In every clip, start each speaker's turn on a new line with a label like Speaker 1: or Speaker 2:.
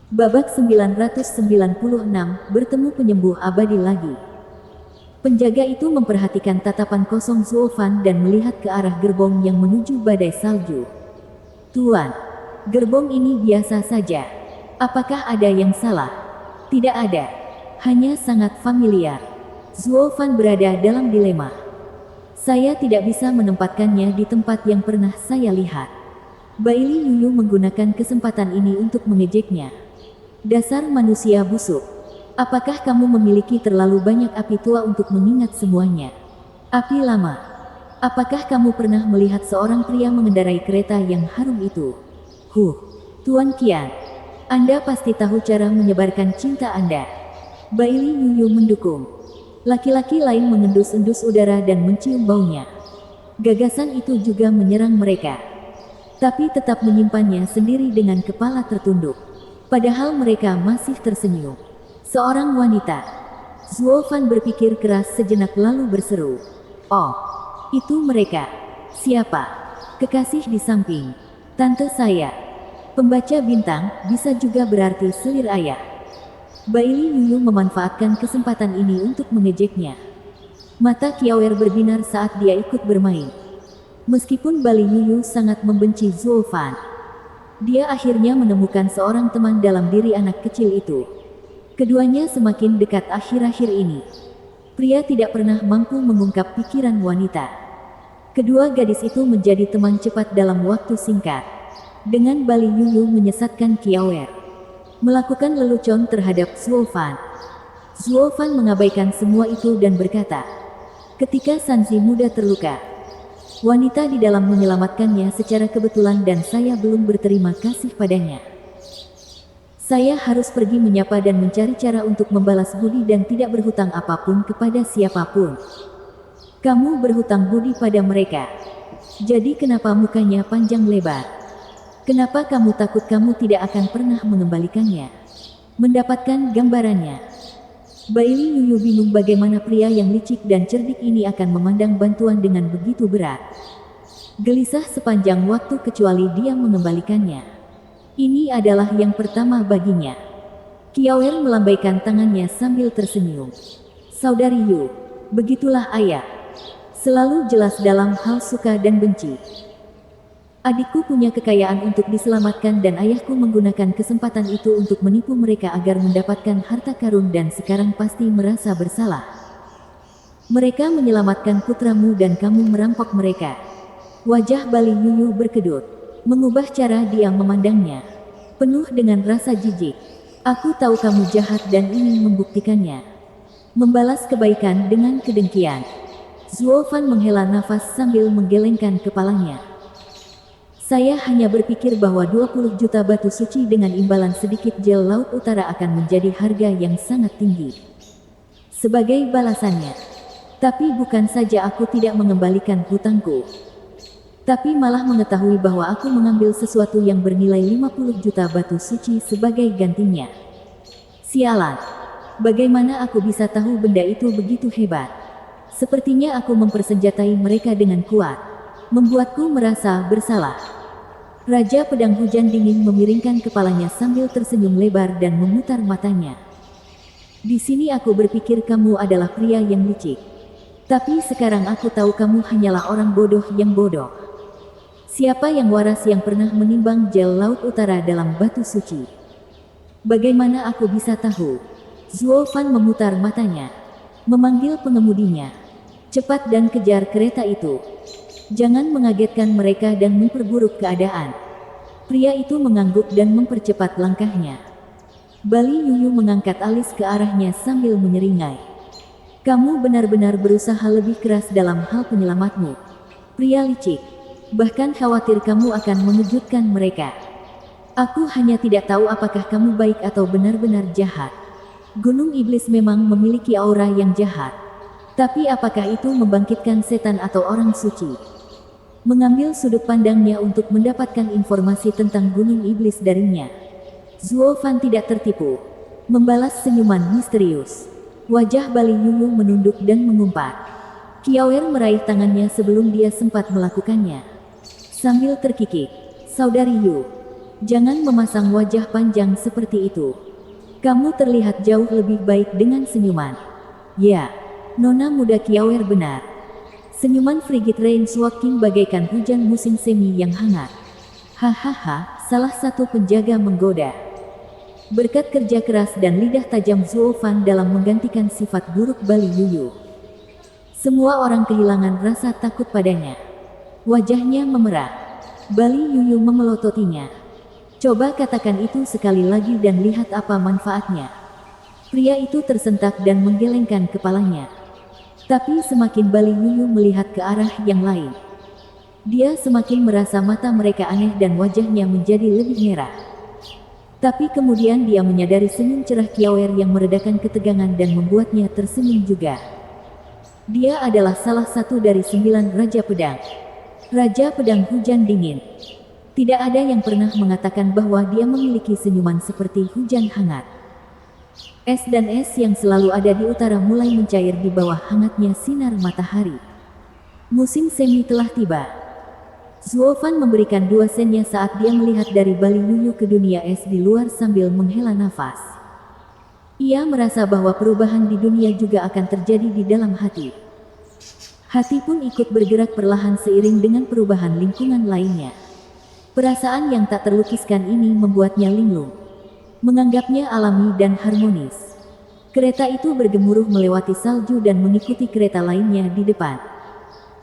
Speaker 1: Babak 996, bertemu penyembuh abadi lagi. Penjaga itu memperhatikan tatapan kosong Zuofan dan melihat ke arah gerbong yang menuju badai salju. Tuan, gerbong ini biasa saja. Apakah ada yang salah? Tidak ada. Hanya sangat familiar. Zuofan berada dalam dilema. Saya tidak bisa menempatkannya di tempat yang pernah saya lihat. Bailey Yuyu menggunakan kesempatan ini untuk mengejeknya. Dasar manusia busuk. Apakah kamu memiliki terlalu banyak api tua untuk mengingat semuanya? Api lama. Apakah kamu pernah melihat seorang pria mengendarai kereta yang harum itu? Tuan Qian. Anda pasti tahu cara menyebarkan cinta Anda. Bailey Yuyu mendukung. Laki-laki lain mengendus-endus udara dan mencium baunya. Gagasan itu juga menyerang mereka. Tapi tetap menyimpannya sendiri dengan kepala tertunduk. Padahal mereka masih tersenyum. Seorang wanita. Zuofan berpikir keras sejenak lalu berseru. Oh, itu mereka. Siapa? Kekasih di samping. Tante saya. Pembaca bintang, bisa juga berarti selir ayah. Bailey Yuyu memanfaatkan kesempatan ini untuk mengejeknya. Mata Qiaoer berbinar saat dia ikut bermain. Meskipun Bailey Yuyu sangat membenci Zuofan, dia akhirnya menemukan seorang teman dalam diri anak kecil itu. Keduanya semakin dekat akhir-akhir ini. Pria tidak pernah mampu mengungkap pikiran wanita. Kedua gadis itu menjadi teman cepat dalam waktu singkat. Dengan Bailey Yuyu menyesatkan Qiaoer melakukan lelucon terhadap Zuofan. Zuofan mengabaikan semua itu dan berkata, ketika Sanzi muda terluka, wanita di dalam menyelamatkannya secara kebetulan dan saya belum berterima kasih padanya. Saya harus pergi menyapa dan mencari cara untuk membalas budi dan tidak berhutang apapun kepada siapapun. Kamu berhutang budi pada mereka. Jadi kenapa mukanya panjang lebar? Kenapa kamu takut kamu tidak akan pernah mengembalikannya? Mendapatkan gambarannya. Bailey Yuyu bingung bagaimana pria yang licik dan cerdik ini akan memandang bantuan dengan begitu berat. Gelisah sepanjang waktu kecuali dia mengembalikannya. Ini adalah yang pertama baginya. Qiaoer melambaikan tangannya sambil tersenyum. Saudari Yu, begitulah ayah. Selalu jelas dalam hal suka dan benci. Adikku punya kekayaan untuk diselamatkan dan ayahku menggunakan kesempatan itu untuk menipu mereka agar mendapatkan harta karun dan sekarang pasti merasa bersalah. Mereka menyelamatkan putramu dan kamu merampok mereka. Wajah Bailey Yuyu berkedut. Mengubah cara dia memandangnya. Penuh dengan rasa jijik. Aku tahu kamu jahat dan ingin membuktikannya. Membalas kebaikan dengan kedengkian. Zuofan menghela nafas sambil menggelengkan kepalanya. Saya hanya berpikir bahwa 20 juta batu suci dengan imbalan sedikit gel laut utara akan menjadi harga yang sangat tinggi. Sebagai balasannya. Tapi bukan saja aku tidak mengembalikan hutangku, tapi malah mengetahui bahwa aku mengambil sesuatu yang bernilai 50 juta batu suci sebagai gantinya. Sialan. Bagaimana aku bisa tahu benda itu begitu hebat? Sepertinya aku mempersenjatai mereka dengan kuat. Membuatku merasa bersalah. Raja Pedang Hujan Dingin memiringkan kepalanya sambil tersenyum lebar dan memutar matanya. Di sini aku berpikir kamu adalah pria yang licik. Tapi sekarang aku tahu kamu hanyalah orang bodoh yang bodoh. Siapa yang waras yang pernah menimbang gel laut utara dalam batu suci? Bagaimana aku bisa tahu? Zuofan memutar matanya. Memanggil pengemudinya. Cepat dan kejar kereta itu. Jangan mengagetkan mereka dan memperburuk keadaan. Pria itu mengangguk dan mempercepat langkahnya. Bailey Yuyu mengangkat alis ke arahnya sambil menyeringai. Kamu benar-benar berusaha lebih keras dalam hal penyelamatmu. Pria licik. Bahkan khawatir kamu akan mengejutkan mereka. Aku hanya tidak tahu apakah kamu baik atau benar-benar jahat. Gunung Iblis memang memiliki aura yang jahat. Tapi apakah itu membangkitkan setan atau orang suci? Mengambil sudut pandangnya untuk mendapatkan informasi tentang Gunung Iblis darinya. Zuofan tidak tertipu. Membalas senyuman misterius. Wajah Bailey Yuyu menunduk dan mengumpat. Qiaoer meraih tangannya sebelum dia sempat melakukannya. Sambil terkikik, Saudari Yu, Jangan memasang wajah panjang seperti itu. Kamu terlihat jauh lebih baik dengan senyuman. Ya, Nona muda Kiawer benar. Senyuman Frigid Rain Swaking bagaikan hujan musim semi yang hangat. Hahaha, salah satu penjaga menggoda. Berkat kerja keras dan lidah tajam Zuo Fan dalam menggantikan sifat buruk Bali Yuyu, semua orang kehilangan rasa takut padanya. Wajahnya memerah. Bali Yuyu memelototinya. Coba katakan itu sekali lagi dan lihat apa manfaatnya. Pria itu tersentak dan menggelengkan kepalanya. Tapi semakin Bali Yuyu melihat ke arah yang lain, dia semakin merasa mata mereka aneh dan wajahnya menjadi lebih merah. Tapi kemudian dia menyadari senyum cerah Kiawer yang meredakan ketegangan dan membuatnya tersenyum juga. Dia adalah salah satu dari 9 Raja Pedang. Raja Pedang Hujan Dingin. Tidak ada yang pernah mengatakan bahwa dia memiliki senyuman seperti hujan hangat. Es dan es yang selalu ada di utara mulai mencair di bawah hangatnya sinar matahari. Musim semi telah tiba. Zuo Fan memberikan 2 sennya saat dia melihat dari Bali Yuyu ke dunia es di luar sambil menghela nafas. Ia merasa bahwa perubahan di dunia juga akan terjadi di dalam hati. Hati pun ikut bergerak perlahan seiring dengan perubahan lingkungan lainnya. Perasaan yang tak terlukiskan ini membuatnya linglung. Menganggapnya alami dan harmonis. Kereta itu bergemuruh melewati salju dan mengikuti kereta lainnya di depan.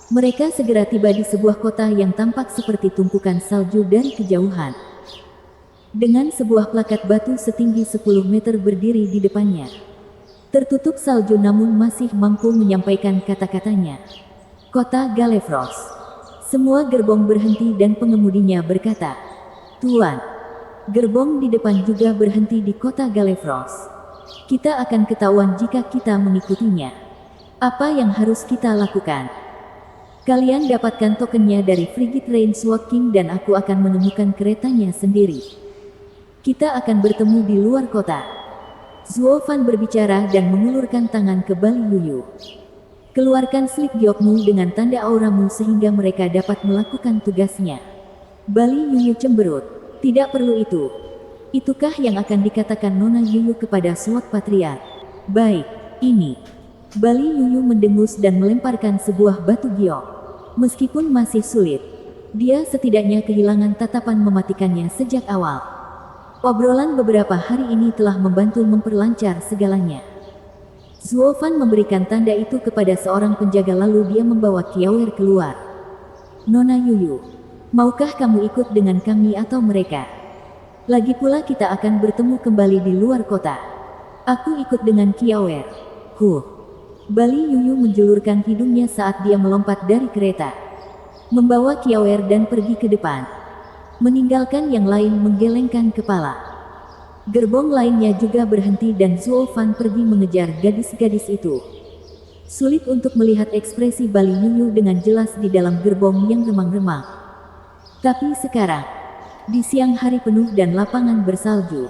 Speaker 1: Mereka segera tiba di sebuah kota yang tampak seperti tumpukan salju dari kejauhan. Dengan sebuah plakat batu setinggi 10 meter berdiri di depannya. Tertutup salju namun masih mampu menyampaikan kata-katanya. Kota Galefros. Semua gerbong berhenti dan pengemudinya berkata, "Tuan." Gerbong di depan juga berhenti di kota Galefros. Kita akan ketahuan jika kita mengikutinya. Apa yang harus kita lakukan? Kalian dapatkan tokennya dari Frigid Rain Swaking dan aku akan menemukan keretanya sendiri. Kita akan bertemu di luar kota. Zuo Fan berbicara dan mengulurkan tangan ke Bali Yuyu. Keluarkan slip giokmu dengan tanda auramu sehingga mereka dapat melakukan tugasnya. Bali Yuyu cemberut. Tidak perlu itu. Itukah yang akan dikatakan Nona Yuyu kepada Sword Patriarch? Baik, ini. Bali Yuyu mendengus dan melemparkan sebuah batu giok. Meskipun masih sulit, dia setidaknya kehilangan tatapan mematikannya sejak awal. Obrolan beberapa hari ini telah membantu memperlancar segalanya. Zuo Fan memberikan tanda itu kepada seorang penjaga lalu dia membawa Kiawer keluar. Nona Yuyu, maukah kamu ikut dengan kami atau mereka? Lagi pula kita akan bertemu kembali di luar kota. Aku ikut dengan Kiawer. Bali Yuyu menjulurkan hidungnya saat dia melompat dari kereta. Membawa Kiawer dan pergi ke depan. Meninggalkan yang lain menggelengkan kepala. Gerbong lainnya juga berhenti dan Zuo Fan pergi mengejar gadis-gadis itu. Sulit untuk melihat ekspresi Bali Yuyu dengan jelas di dalam gerbong yang remang-remang. Tapi sekarang, di siang hari penuh dan lapangan bersalju,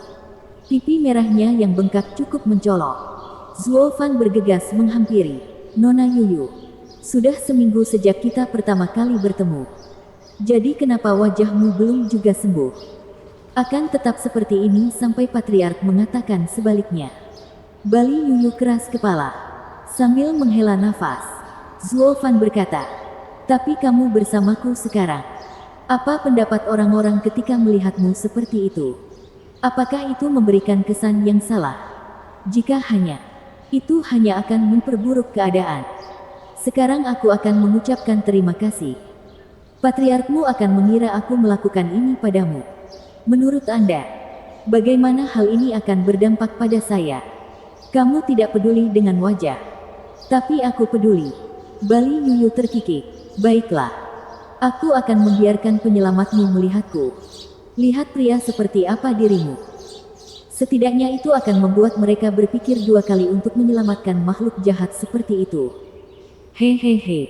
Speaker 1: pipi merahnya yang bengkak cukup mencolok. Zuo Fan bergegas menghampiri. Nona Yuyu, sudah seminggu sejak kita pertama kali bertemu. Jadi kenapa wajahmu belum juga sembuh? Akan tetap seperti ini sampai Patriark mengatakan sebaliknya. Bali Yuyu keras kepala. Sambil menghela nafas, Zuo Fan berkata, "Tapi kamu bersamaku sekarang. Apa pendapat orang-orang ketika melihatmu seperti itu? Apakah itu memberikan kesan yang salah? Jika hanya, itu hanya akan memperburuk keadaan. Sekarang aku akan mengucapkan terima kasih. Patriarkmu akan mengira aku melakukan ini padamu. Menurut Anda, bagaimana hal ini akan berdampak pada saya? Kamu tidak peduli dengan wajah. Tapi aku peduli." Bali Yuyu terkikik. "Baiklah. Aku akan membiarkan penyelamatmu melihatku. Lihat pria seperti apa dirimu. Setidaknya itu akan membuat mereka berpikir 2 kali untuk menyelamatkan makhluk jahat seperti itu." "Hehehe.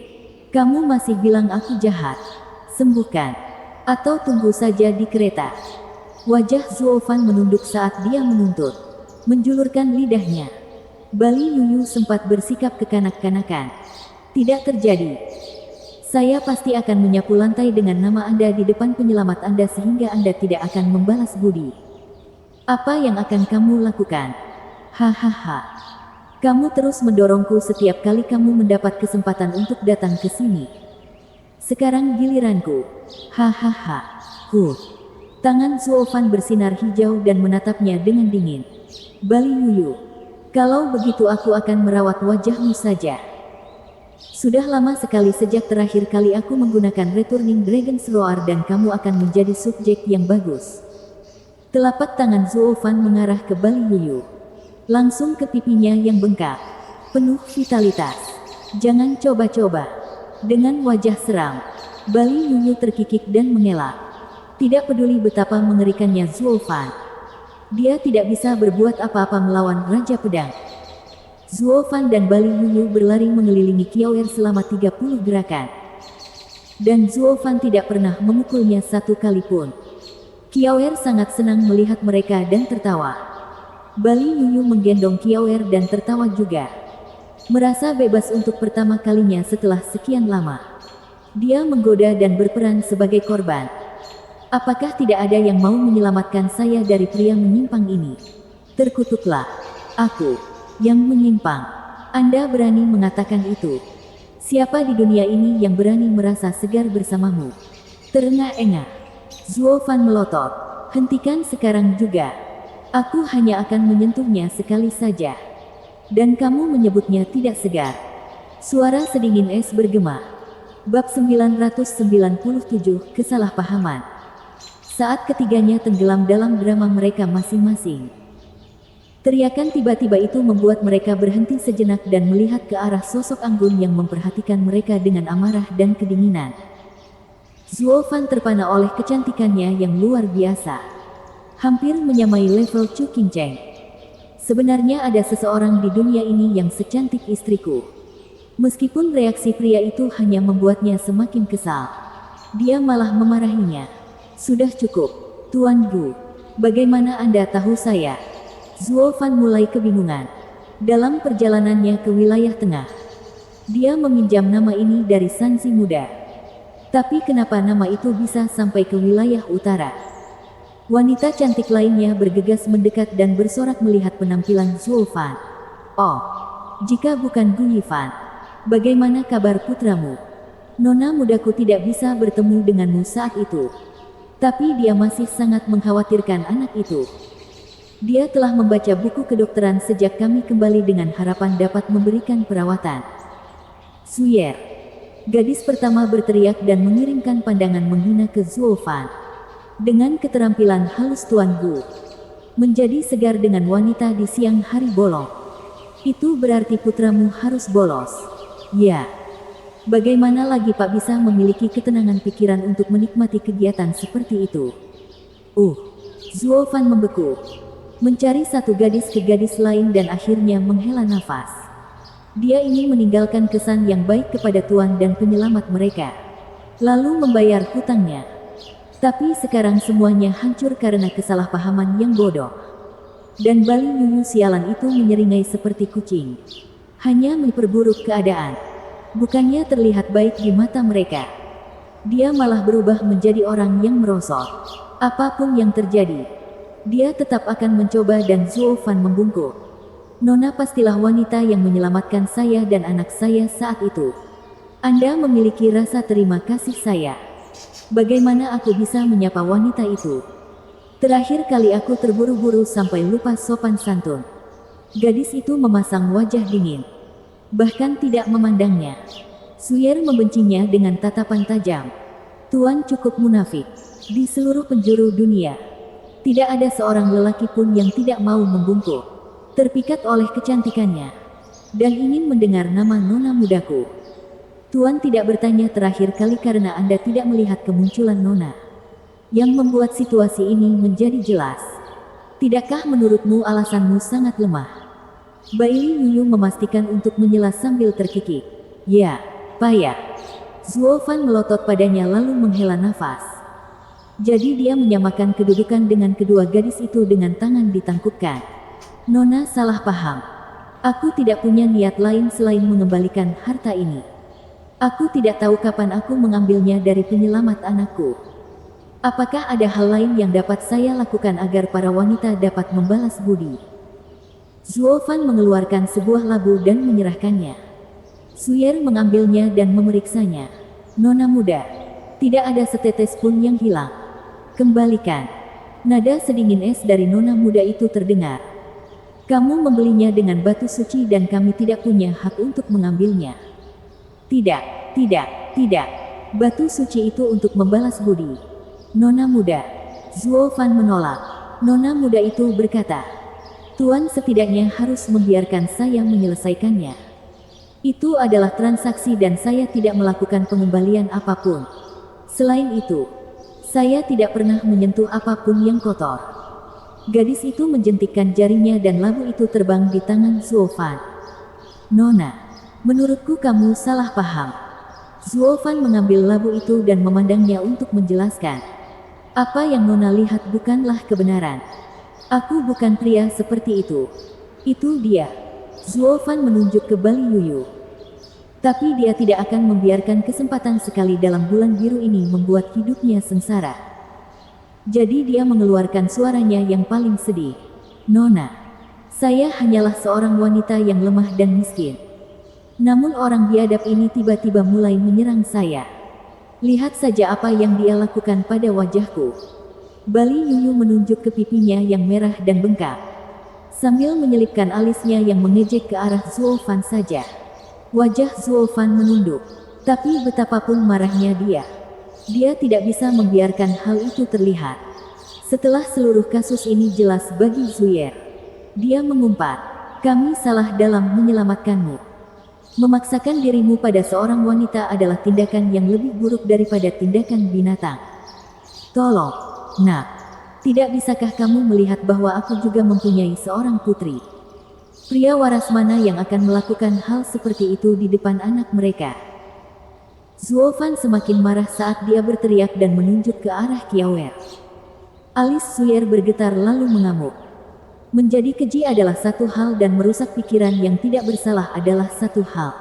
Speaker 1: Kamu masih bilang aku jahat. Sembuhkan. Atau tunggu saja di kereta." Wajah Zuo Fan menunduk saat dia menuntut. Menjulurkan lidahnya. Bali Yuyu sempat bersikap kekanak-kanakan. "Tidak terjadi. Saya pasti akan menyapu lantai dengan nama Anda di depan penyelamat Anda sehingga Anda tidak akan membalas budi. Apa yang akan kamu lakukan? Hahaha. Kamu terus mendorongku setiap kali kamu mendapat kesempatan untuk datang ke sini. Sekarang giliranku. Hahaha. Tangan Zuo Fan bersinar hijau dan menatapnya dengan dingin. Bali Yuyu. Kalau begitu aku akan merawat wajahmu saja. Sudah lama sekali sejak terakhir kali aku menggunakan Returning Dragon's Roar dan kamu akan menjadi subjek yang bagus. Telapak tangan Zuo Fan mengarah ke Bali Yuyu. Langsung ke pipinya yang bengkak. Penuh vitalitas. Jangan coba-coba. Dengan wajah seram, Bali Yuyu terkikik dan mengelak. Tidak peduli betapa mengerikannya Zuo Fan. Dia tidak bisa berbuat apa-apa melawan Raja Pedang. Zuo Fan dan Bali Yuyu berlari mengelilingi Kiaoer selama 30 gerakan. Dan Zuo Fan tidak pernah memukulnya satu kali pun. Kiaoer sangat senang melihat mereka dan tertawa. Bali Yuyu menggendong Kiaoer dan tertawa juga. Merasa bebas untuk pertama kalinya setelah sekian lama. Dia menggoda dan berperan sebagai korban. Apakah tidak ada yang mau menyelamatkan saya dari pria menyimpang ini? Terkutuklah. Aku yang menyimpang. Anda berani mengatakan itu? Siapa di dunia ini yang berani merasa segar bersamamu? Terengah-engah. Zuo Fan melotot. Hentikan sekarang juga. Aku hanya akan menyentuhnya sekali saja. Dan kamu menyebutnya tidak segar. Suara sedingin es bergema. Bab 997, Kesalahpahaman. Saat ketiganya tenggelam dalam drama mereka masing-masing. Teriakan tiba-tiba itu membuat mereka berhenti sejenak dan melihat ke arah sosok anggun yang memperhatikan mereka dengan amarah dan kedinginan. Zuo Fan terpana oleh kecantikannya yang luar biasa. Hampir menyamai level Chu Qingcheng. Sebenarnya ada seseorang di dunia ini yang secantik istriku. Meskipun reaksi pria itu hanya membuatnya semakin kesal, dia malah memarahinya. Sudah cukup, Tuan Gu. Bagaimana Anda tahu saya? Zuo Fan mulai kebingungan. Dalam perjalanannya ke wilayah tengah, dia meminjam nama ini dari Sanzi Muda. Tapi kenapa nama itu bisa sampai ke wilayah utara? Wanita cantik lainnya bergegas mendekat dan bersorak melihat penampilan Zuo Fan. Oh, jika bukan Gu Yifan, bagaimana kabar putramu? Nona mudaku tidak bisa bertemu denganmu saat itu. Tapi dia masih sangat mengkhawatirkan anak itu. Dia telah membaca buku kedokteran sejak kami kembali dengan harapan dapat memberikan perawatan. Zuyer. Gadis pertama berteriak dan mengirimkan pandangan menghina ke Zuo Fan. Dengan keterampilan halus Tuan Gu, menjadi segar dengan wanita di siang hari bolong. Itu berarti putramu harus bolos. Ya. Bagaimana lagi Pak bisa memiliki ketenangan pikiran untuk menikmati kegiatan seperti itu? Zuo Fan membeku. Mencari satu gadis ke gadis lain dan akhirnya menghela nafas. Dia ingin meninggalkan kesan yang baik kepada Tuan dan penyelamat mereka. Lalu membayar hutangnya. Tapi sekarang semuanya hancur karena kesalahpahaman yang bodoh. Dan Bali Yuyu sialan itu menyeringai seperti kucing. Hanya memperburuk keadaan. Bukannya terlihat baik di mata mereka. Dia malah berubah menjadi orang yang merosot. Apapun yang terjadi, dia tetap akan mencoba dan Zuo Fan membungkuk. Nona pastilah wanita yang menyelamatkan saya dan anak saya saat itu. Anda memiliki rasa terima kasih saya. Bagaimana aku bisa menyapa wanita itu? Terakhir kali aku terburu-buru sampai lupa sopan santun. Gadis itu memasang wajah dingin. Bahkan tidak memandangnya. Zuyer membencinya dengan tatapan tajam. Tuan cukup munafik. Di seluruh penjuru dunia, tidak ada seorang lelaki pun yang tidak mau membungkuk. Terpikat oleh kecantikannya. Dan ingin mendengar nama nona mudaku. Tuan tidak bertanya terakhir kali karena Anda tidak melihat kemunculan nona. Yang membuat situasi ini menjadi jelas. Tidakkah menurutmu alasanmu sangat lemah? Baili Yuyu memastikan untuk menyela sambil terkikik. Ya, payah. Zuo Fan melotot padanya lalu menghela nafas. Jadi dia menyamakan kedudukan dengan kedua gadis itu dengan tangan ditangkupkan. Nona salah paham. Aku tidak punya niat lain selain mengembalikan harta ini. Aku tidak tahu kapan aku mengambilnya dari penyelamat anakku. Apakah ada hal lain yang dapat saya lakukan agar para wanita dapat membalas budi? Zuo Fan mengeluarkan sebuah labu dan menyerahkannya. Suyer mengambilnya dan memeriksanya. Nona muda, tidak ada setetes pun yang hilang. Kembalikan. Nada sedingin es dari nona muda itu terdengar. Kamu membelinya dengan batu suci dan kami tidak punya hak untuk mengambilnya. Tidak, tidak, tidak. Batu suci itu untuk membalas budi. Nona muda. Zuo Fan menolak. Nona muda itu berkata, Tuan setidaknya harus membiarkan saya menyelesaikannya. Itu adalah transaksi dan saya tidak melakukan pengembalian apapun. Selain itu, saya tidak pernah menyentuh apapun yang kotor. Gadis itu menjentikkan jarinya dan labu itu terbang di tangan Zuo Fan. Nona, menurutku kamu salah paham. Zuo Fan mengambil labu itu dan memandangnya untuk menjelaskan. Apa yang Nona lihat bukanlah kebenaran. Aku bukan pria seperti itu. Itu dia. Zuo Fan menunjuk ke Bali Yuyu. Tapi dia tidak akan membiarkan kesempatan sekali dalam bulan biru ini membuat hidupnya sengsara. Jadi dia mengeluarkan suaranya yang paling sedih. Nona, saya hanyalah seorang wanita yang lemah dan miskin. Namun orang biadab ini tiba-tiba mulai menyerang saya. Lihat saja apa yang dia lakukan pada wajahku. Bali Yuyu menunjuk ke pipinya yang merah dan bengkak. Sambil menyelipkan alisnya yang mengejek ke arah Zuo Fan saja. Wajah Zuo Fan menunduk. Tapi betapapun marahnya dia tidak bisa membiarkan hal itu terlihat. Setelah seluruh kasus ini jelas bagi Zuyer, dia mengumpat, kami salah dalam menyelamatkanmu. Memaksakan dirimu pada seorang wanita adalah tindakan yang lebih buruk daripada tindakan binatang. Tolong, nak, tidak bisakah kamu melihat bahwa aku juga mempunyai seorang putri? Pria waras mana yang akan melakukan hal seperti itu di depan anak mereka? Zuo Fan semakin marah saat dia berteriak dan menunjuk ke arah Kiawer. Alis Zuyer bergetar lalu mengamuk. Menjadi keji adalah satu hal dan merusak pikiran yang tidak bersalah adalah satu hal.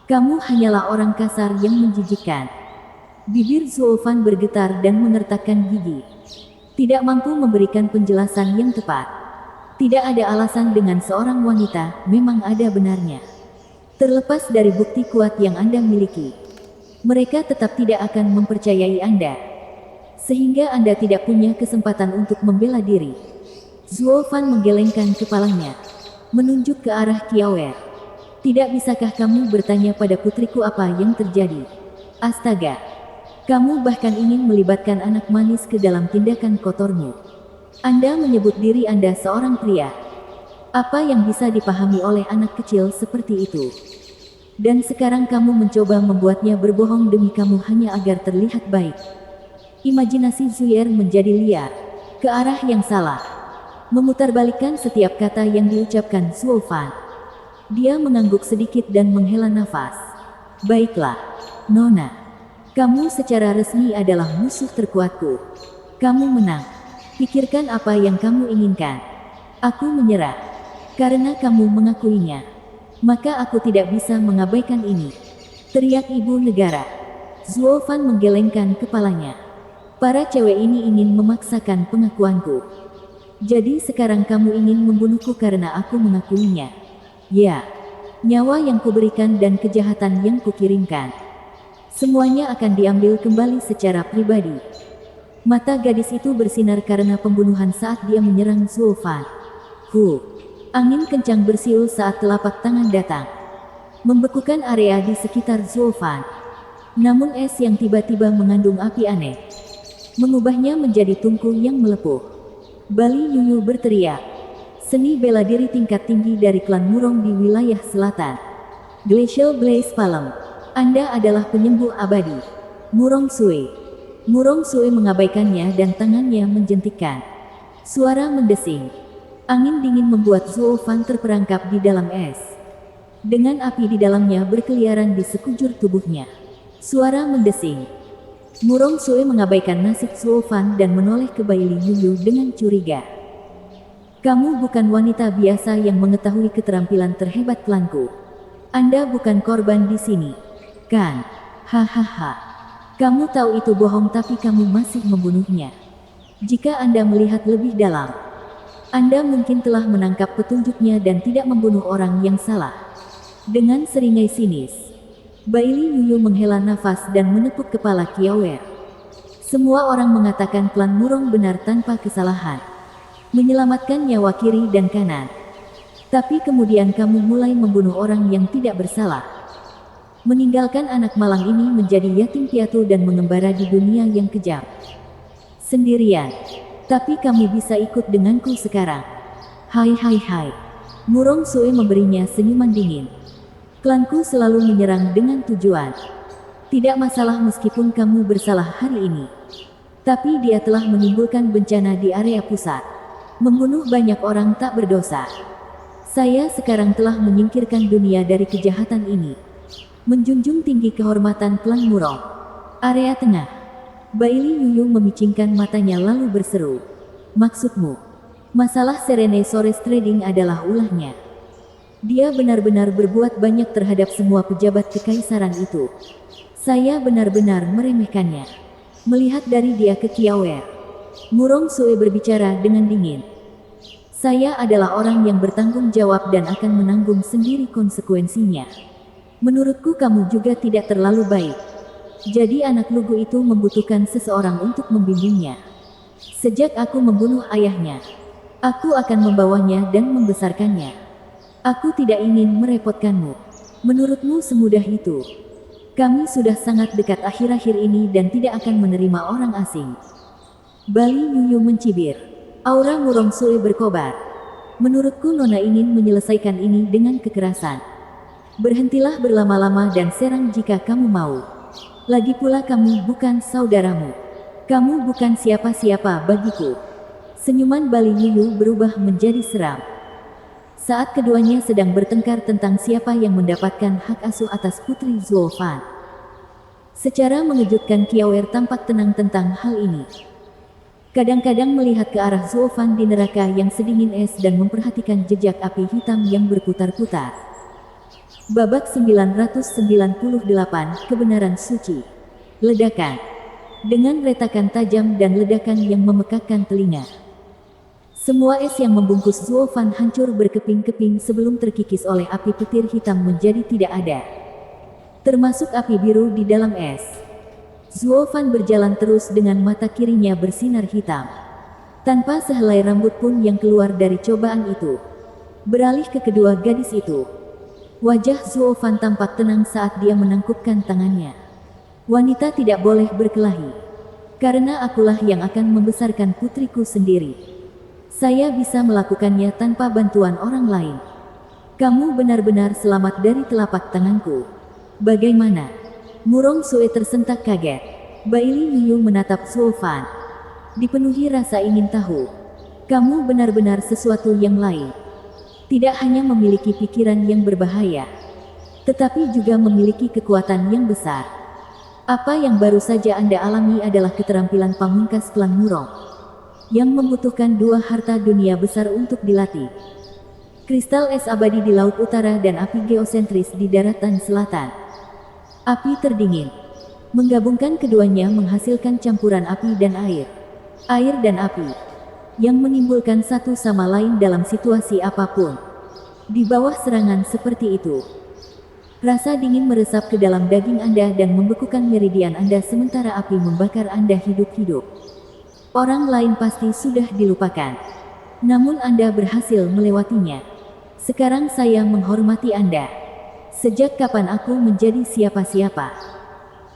Speaker 1: Kamu hanyalah orang kasar yang menjijikkan. Bibir Zuo Fan bergetar dan mengertakkan gigi. Tidak mampu memberikan penjelasan yang tepat. Tidak ada alasan dengan seorang wanita, memang ada benarnya. Terlepas dari bukti kuat yang Anda miliki, mereka tetap tidak akan mempercayai Anda. Sehingga Anda tidak punya kesempatan untuk membela diri. Zuo Fan menggelengkan kepalanya, menunjuk ke arah Kiawer. Tidak bisakah kamu bertanya pada putriku apa yang terjadi? Astaga, kamu bahkan ingin melibatkan anak manis ke dalam tindakan kotormu. Anda menyebut diri Anda seorang pria. Apa yang bisa dipahami oleh anak kecil seperti itu? Dan sekarang kamu mencoba membuatnya berbohong demi kamu hanya agar terlihat baik. Imajinasi Zuyer menjadi liar, ke arah yang salah. Memutarbalikkan setiap kata yang diucapkan Zuo Fan. Dia mengangguk sedikit dan menghela nafas. Baiklah, Nona. Kamu secara resmi adalah musuh terkuatku. Kamu menang. Pikirkan apa yang kamu inginkan. Aku menyerah. Karena kamu mengakuinya. Maka aku tidak bisa mengabaikan ini. Teriak ibu negara. Zuo Fan menggelengkan kepalanya. Para cewek ini ingin memaksakan pengakuanku. Jadi sekarang kamu ingin membunuhku karena aku mengakuinya. Ya. Nyawa yang kuberikan dan kejahatan yang kukirimkan. Semuanya akan diambil kembali secara pribadi. Mata gadis itu bersinar karena pembunuhan saat dia menyerang Zuo Fan. Angin kencang bersiul saat telapak tangan datang, membekukan area di sekitar Zuo Fan. Namun es yang tiba-tiba mengandung api aneh, mengubahnya menjadi tungku yang melepuh. Bali Yuyu berteriak. Seni bela diri tingkat tinggi dari klan Murong di wilayah selatan. Glacial Blaze Palm. Anda adalah penyembuh abadi. Murong Sui. Murong Sui mengabaikannya dan tangannya menjentikkan. Suara mendesing. Angin dingin membuat Zuo Fan terperangkap di dalam es. Dengan api di dalamnya berkeliaran di sekujur tubuhnya. Suara mendesing. Murong Sui mengabaikan nasib Zuo Fan dan menoleh ke Baili Yuyu dengan curiga. Kamu bukan wanita biasa yang mengetahui keterampilan terhebat klanku. Anda bukan korban di sini. Kan? Hahaha. Kamu tahu itu bohong tapi kamu masih membunuhnya. Jika Anda melihat lebih dalam, Anda mungkin telah menangkap petunjuknya dan tidak membunuh orang yang salah. Dengan seringai sinis, Bailey Yuyu menghela nafas dan menepuk kepala Kiawer. Semua orang mengatakan klan Murong benar tanpa kesalahan, menyelamatkan nyawa kiri dan kanan. Tapi kemudian kamu mulai membunuh orang yang tidak bersalah, meninggalkan anak malang ini menjadi yatim piatu dan mengembara di dunia yang kejam. Sendirian. Tapi kamu bisa ikut denganku sekarang. Hai. Murong Sue memberinya senyuman dingin. Klanku selalu menyerang dengan tujuan. Tidak masalah meskipun kamu bersalah hari ini. Tapi dia telah menimbulkan bencana di area pusat, membunuh banyak orang tak berdosa. Saya sekarang telah menyingkirkan dunia dari kejahatan ini. Menjunjung tinggi kehormatan klan Murong. Area tengah. Bailey Yuyu memicingkan matanya lalu berseru. Maksudmu, masalah Serene Sores Trading adalah ulahnya. Dia benar-benar berbuat banyak terhadap semua pejabat kekaisaran itu. Saya benar-benar meremehkannya. Melihat dari dia ke Kiawer, Murong Sue berbicara dengan dingin. Saya adalah orang yang bertanggung jawab dan akan menanggung sendiri konsekuensinya. Menurutku kamu juga tidak terlalu baik. Jadi anak lugu itu membutuhkan seseorang untuk membimbingnya. Sejak aku membunuh ayahnya, aku akan membawanya dan membesarkannya. Aku tidak ingin merepotkanmu. Menurutmu semudah itu? Kami sudah sangat dekat akhir-akhir ini dan tidak akan menerima orang asing. Bailey Yuyu mencibir. Aura Murong Sue berkobar. Menurutku Nona ingin menyelesaikan ini dengan kekerasan. Berhentilah berlama-lama dan serang jika kamu mau. Lagi pula kamu bukan saudaramu. Kamu bukan siapa-siapa bagiku. Senyuman Bailey Yuyu berubah menjadi seram. Saat keduanya sedang bertengkar tentang siapa yang mendapatkan hak asuh atas putri Zuo Fan. Secara mengejutkan Kiawer tampak tenang tentang hal ini. Kadang-kadang melihat ke arah Zuo Fan di neraka yang sedingin es dan memperhatikan jejak api hitam yang berputar-putar. Babak 998, Kebenaran Suci. Ledakan. Dengan retakan tajam dan ledakan yang memekakkan telinga. Semua es yang membungkus Zuo Fan hancur berkeping-keping sebelum terkikis oleh api petir hitam menjadi tidak ada. Termasuk api biru di dalam es. Zuo Fan berjalan terus dengan mata kirinya bersinar hitam. Tanpa sehelai rambut pun yang keluar dari cobaan itu. Beralih ke kedua gadis itu. Wajah Zuo Fan tampak tenang saat dia menangkupkan tangannya. Wanita tidak boleh berkelahi. Karena akulah yang akan membesarkan putriku sendiri. Saya bisa melakukannya tanpa bantuan orang lain. Kamu benar-benar selamat dari telapak tanganku. Bagaimana? Murong Sue tersentak kaget. Bailey Yuyu menatap Zuo Fan. Dipenuhi rasa ingin tahu. Kamu benar-benar sesuatu yang lain. Tidak hanya memiliki pikiran yang berbahaya, tetapi juga memiliki kekuatan yang besar. Apa yang baru saja Anda alami adalah keterampilan pamungkas klan Murong, yang membutuhkan dua harta dunia besar untuk dilatih. Kristal es abadi di laut utara dan api geosentris di daratan selatan. Api terdingin. Menggabungkan keduanya menghasilkan campuran api dan air. Air dan api. Yang menimbulkan satu sama lain dalam situasi apapun. Di bawah serangan seperti itu, rasa dingin meresap ke dalam daging Anda dan membekukan meridian Anda sementara api membakar Anda hidup-hidup. Orang lain pasti sudah dilupakan. Namun Anda berhasil melewatinya. Sekarang saya menghormati Anda. Sejak kapan aku menjadi siapa-siapa?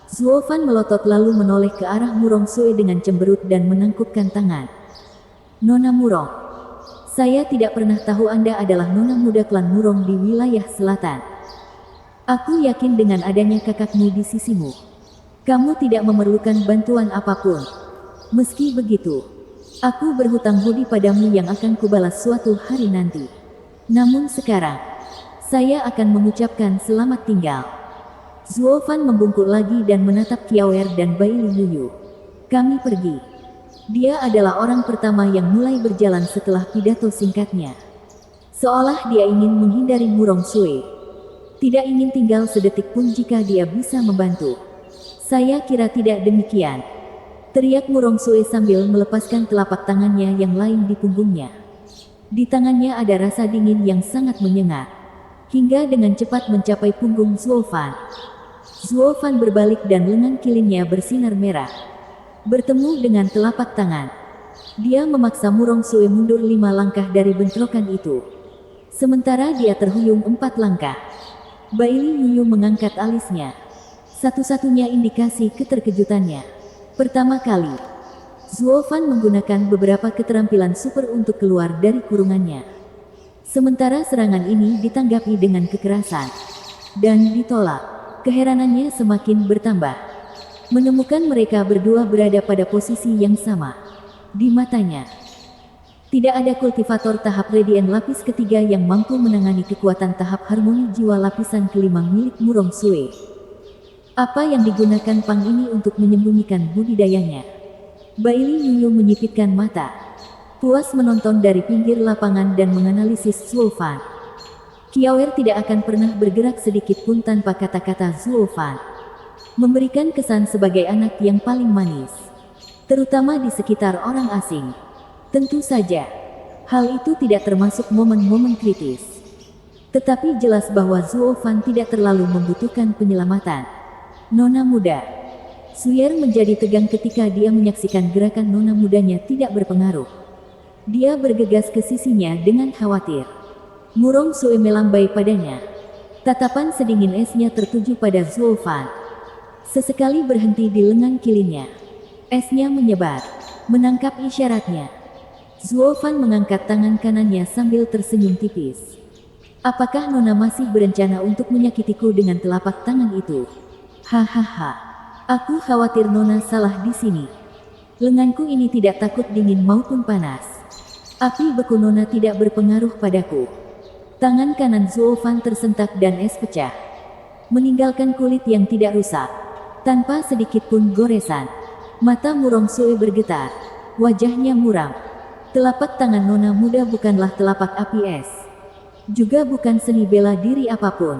Speaker 1: Zuo Fan melotot lalu menoleh ke arah Murong Sue dengan cemberut dan menangkupkan tangan. Nona Murong, saya tidak pernah tahu Anda adalah nona muda klan Murong di wilayah selatan. Aku yakin dengan adanya kakakmu di sisimu, kamu tidak memerlukan bantuan apapun. Meski begitu, aku berhutang budi padamu yang akan kubalas suatu hari nanti. Namun sekarang, saya akan mengucapkan selamat tinggal. Zuo Fan membungkuk lagi dan menatap Kiawer dan Bailey Yuyu. Kami pergi. Dia adalah orang pertama yang mulai berjalan setelah pidato singkatnya. Seolah dia ingin menghindari Murong Sue. Tidak ingin tinggal sedetik pun jika dia bisa membantu. Saya kira tidak demikian. Teriak Murong Sue sambil melepaskan telapak tangannya yang lain di punggungnya. Di tangannya ada rasa dingin yang sangat menyengat. Hingga dengan cepat mencapai punggung Zuo Fan. Zuo Fan berbalik dan lengan kilinnya bersinar merah. Bertemu dengan telapak tangan. Dia memaksa Murong Sue mundur 5 langkah dari bentrokan itu. Sementara dia terhuyung 4 langkah. Baili Yuyu mengangkat alisnya. Satu-satunya indikasi keterkejutannya. Pertama kali, Zuo Fan menggunakan beberapa keterampilan super untuk keluar dari kurungannya. Sementara serangan ini ditanggapi dengan kekerasan dan ditolak. Keheranannya semakin bertambah. Menemukan mereka berdua berada pada posisi yang sama. Di matanya, tidak ada kultivator tahap Radiant lapis ketiga yang mampu menangani kekuatan tahap harmoni jiwa lapisan kelima milik Murong Sue. Apa yang digunakan Pang ini untuk menyembunyikan budidayanya? Baili Yuyu menyipitkan mata. Puas menonton dari pinggir lapangan dan menganalisis Zuo Fan. Kiawer tidak akan pernah bergerak sedikit pun tanpa kata-kata Zuo Fan. Memberikan kesan sebagai anak yang paling manis. Terutama di sekitar orang asing. Tentu saja, hal itu tidak termasuk momen-momen kritis. Tetapi jelas bahwa Zuo Fan tidak terlalu membutuhkan penyelamatan. Nona muda. Suyer menjadi tegang ketika dia menyaksikan gerakan nona mudanya tidak berpengaruh. Dia bergegas ke sisinya dengan khawatir. Murong Sue melambai padanya. Tatapan sedingin esnya tertuju pada Zuo Fan. Sesekali berhenti di lengan kilinnya. Esnya menyebar, menangkap isyaratnya. Zuo Fan mengangkat tangan kanannya sambil tersenyum tipis. Apakah Nona masih berencana untuk menyakitiku dengan telapak tangan itu? Hahaha. Aku khawatir Nona salah di sini. Lenganku ini tidak takut dingin maupun panas. Api beku Nona tidak berpengaruh padaku. Tangan kanan Zuo Fan tersentak dan es pecah. Meninggalkan kulit yang tidak rusak. Tanpa sedikit pun goresan. Mata Murong Sue bergetar. Wajahnya muram. Telapak tangan Nona muda bukanlah telapak api es. Juga bukan seni bela diri apapun.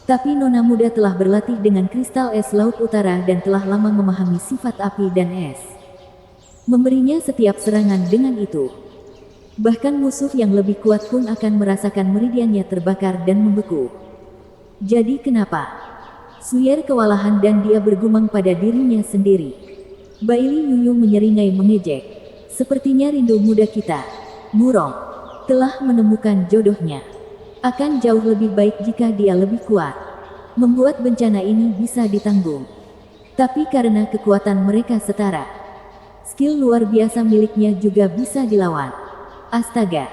Speaker 1: Tapi Nona muda telah berlatih dengan kristal es Laut Utara dan telah lama memahami sifat api dan es. Memberinya setiap serangan dengan itu. Bahkan musuh yang lebih kuat pun akan merasakan meridiannya terbakar dan membeku. Jadi kenapa? Suyer kewalahan dan dia bergumam pada dirinya sendiri. Baili Yuyu menyeringai mengejek. Sepertinya rindu muda kita, Murong, telah menemukan jodohnya. Akan jauh lebih baik jika dia lebih kuat. Membuat bencana ini bisa ditanggung. Tapi karena kekuatan mereka setara, skill luar biasa miliknya juga bisa dilawan. Astaga.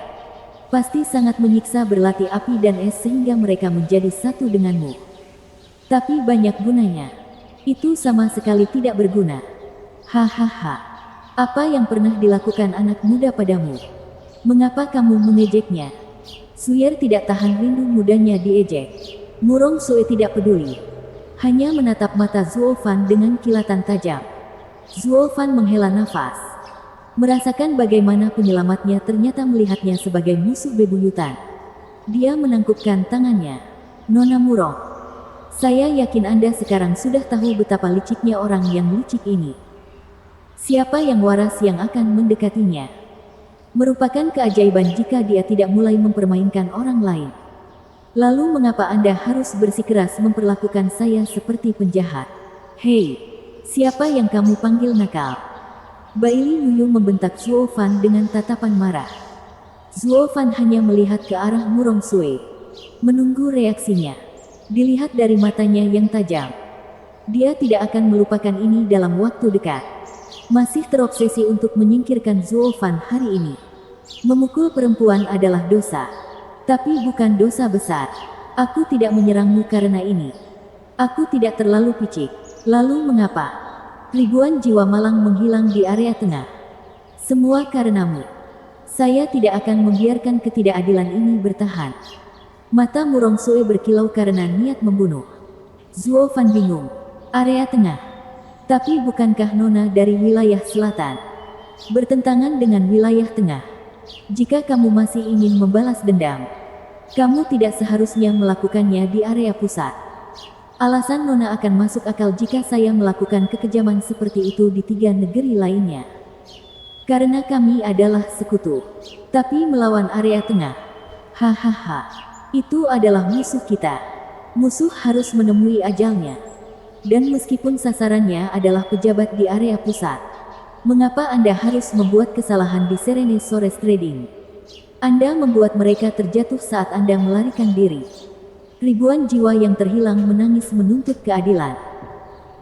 Speaker 1: Pasti sangat menyiksa berlatih api dan es sehingga mereka menjadi satu denganmu. Tapi banyak gunanya. Itu sama sekali tidak berguna. Hahaha. Apa yang pernah dilakukan anak muda padamu? Mengapa kamu mengejeknya? Suyer tidak tahan rindu mudanya diejek. Murong Sue tidak peduli. Hanya menatap mata Zuo Fan dengan kilatan tajam. Zuo Fan menghela nafas. Merasakan bagaimana penyelamatnya ternyata melihatnya sebagai musuh bebuyutan. Dia menangkupkan tangannya. Nona Murong. Saya yakin Anda sekarang sudah tahu betapa liciknya orang yang licik ini. Siapa yang waras yang akan mendekatinya? Merupakan keajaiban jika dia tidak mulai mempermainkan orang lain. Lalu mengapa Anda harus bersikeras memperlakukan saya seperti penjahat? Hei, siapa yang kamu panggil nakal? Baili Yuyu membentak Zuo Fan dengan tatapan marah. Zuo Fan hanya melihat ke arah Murong Sue. Menunggu reaksinya. Dilihat dari matanya yang tajam. Dia tidak akan melupakan ini dalam waktu dekat. Masih terobsesi untuk menyingkirkan Zuo Fan hari ini. Memukul perempuan adalah dosa. Tapi bukan dosa besar. Aku tidak menyerangmu karena ini. Aku tidak terlalu picik. Lalu mengapa? Ribuan jiwa malang menghilang di area tengah. Semua karenamu. Saya tidak akan membiarkan ketidakadilan ini bertahan. Mata Murong Sue berkilau karena niat membunuh. Zuo Fan bingung. Area tengah. Tapi bukankah Nona dari wilayah selatan? Bertentangan dengan wilayah tengah. Jika kamu masih ingin membalas dendam, Kamu tidak seharusnya melakukannya di area pusat. Alasan Nona akan masuk akal jika saya melakukan kekejaman seperti itu di 3 negeri lainnya. Karena kami adalah sekutu. Tapi melawan area tengah. Hahaha. Itu adalah musuh kita. Musuh harus menemui ajalnya. Dan meskipun sasarannya adalah pejabat di area pusat, mengapa Anda harus membuat kesalahan di Serene Sores Trading? Anda membuat mereka terjatuh saat Anda melarikan diri. Ribuan jiwa yang terhilang menangis menuntut keadilan.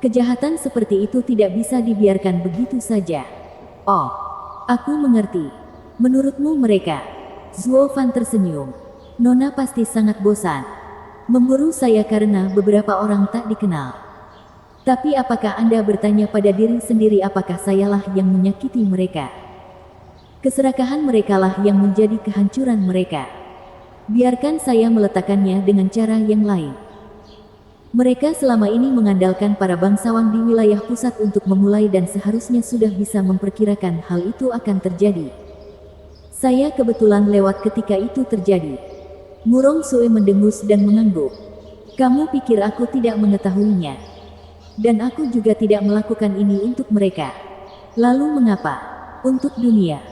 Speaker 1: Kejahatan seperti itu tidak bisa dibiarkan begitu saja. Oh, aku mengerti. Menurutmu mereka? Zuo Fan tersenyum. Nona pasti sangat bosan memburu saya karena beberapa orang tak dikenal. Tapi apakah Anda bertanya pada diri sendiri apakah sayalah yang menyakiti mereka? Keserakahan merekalah yang menjadi kehancuran mereka. Biarkan saya meletakkannya dengan cara yang lain. Mereka selama ini mengandalkan para bangsawan di wilayah pusat untuk memulai dan seharusnya sudah bisa memperkirakan hal itu akan terjadi. Saya kebetulan lewat ketika itu terjadi. Murong Sue mendengus dan mengangguk. Kamu pikir aku tidak mengetahuinya? Dan aku juga tidak melakukan ini untuk mereka. Lalu mengapa? Untuk dunia.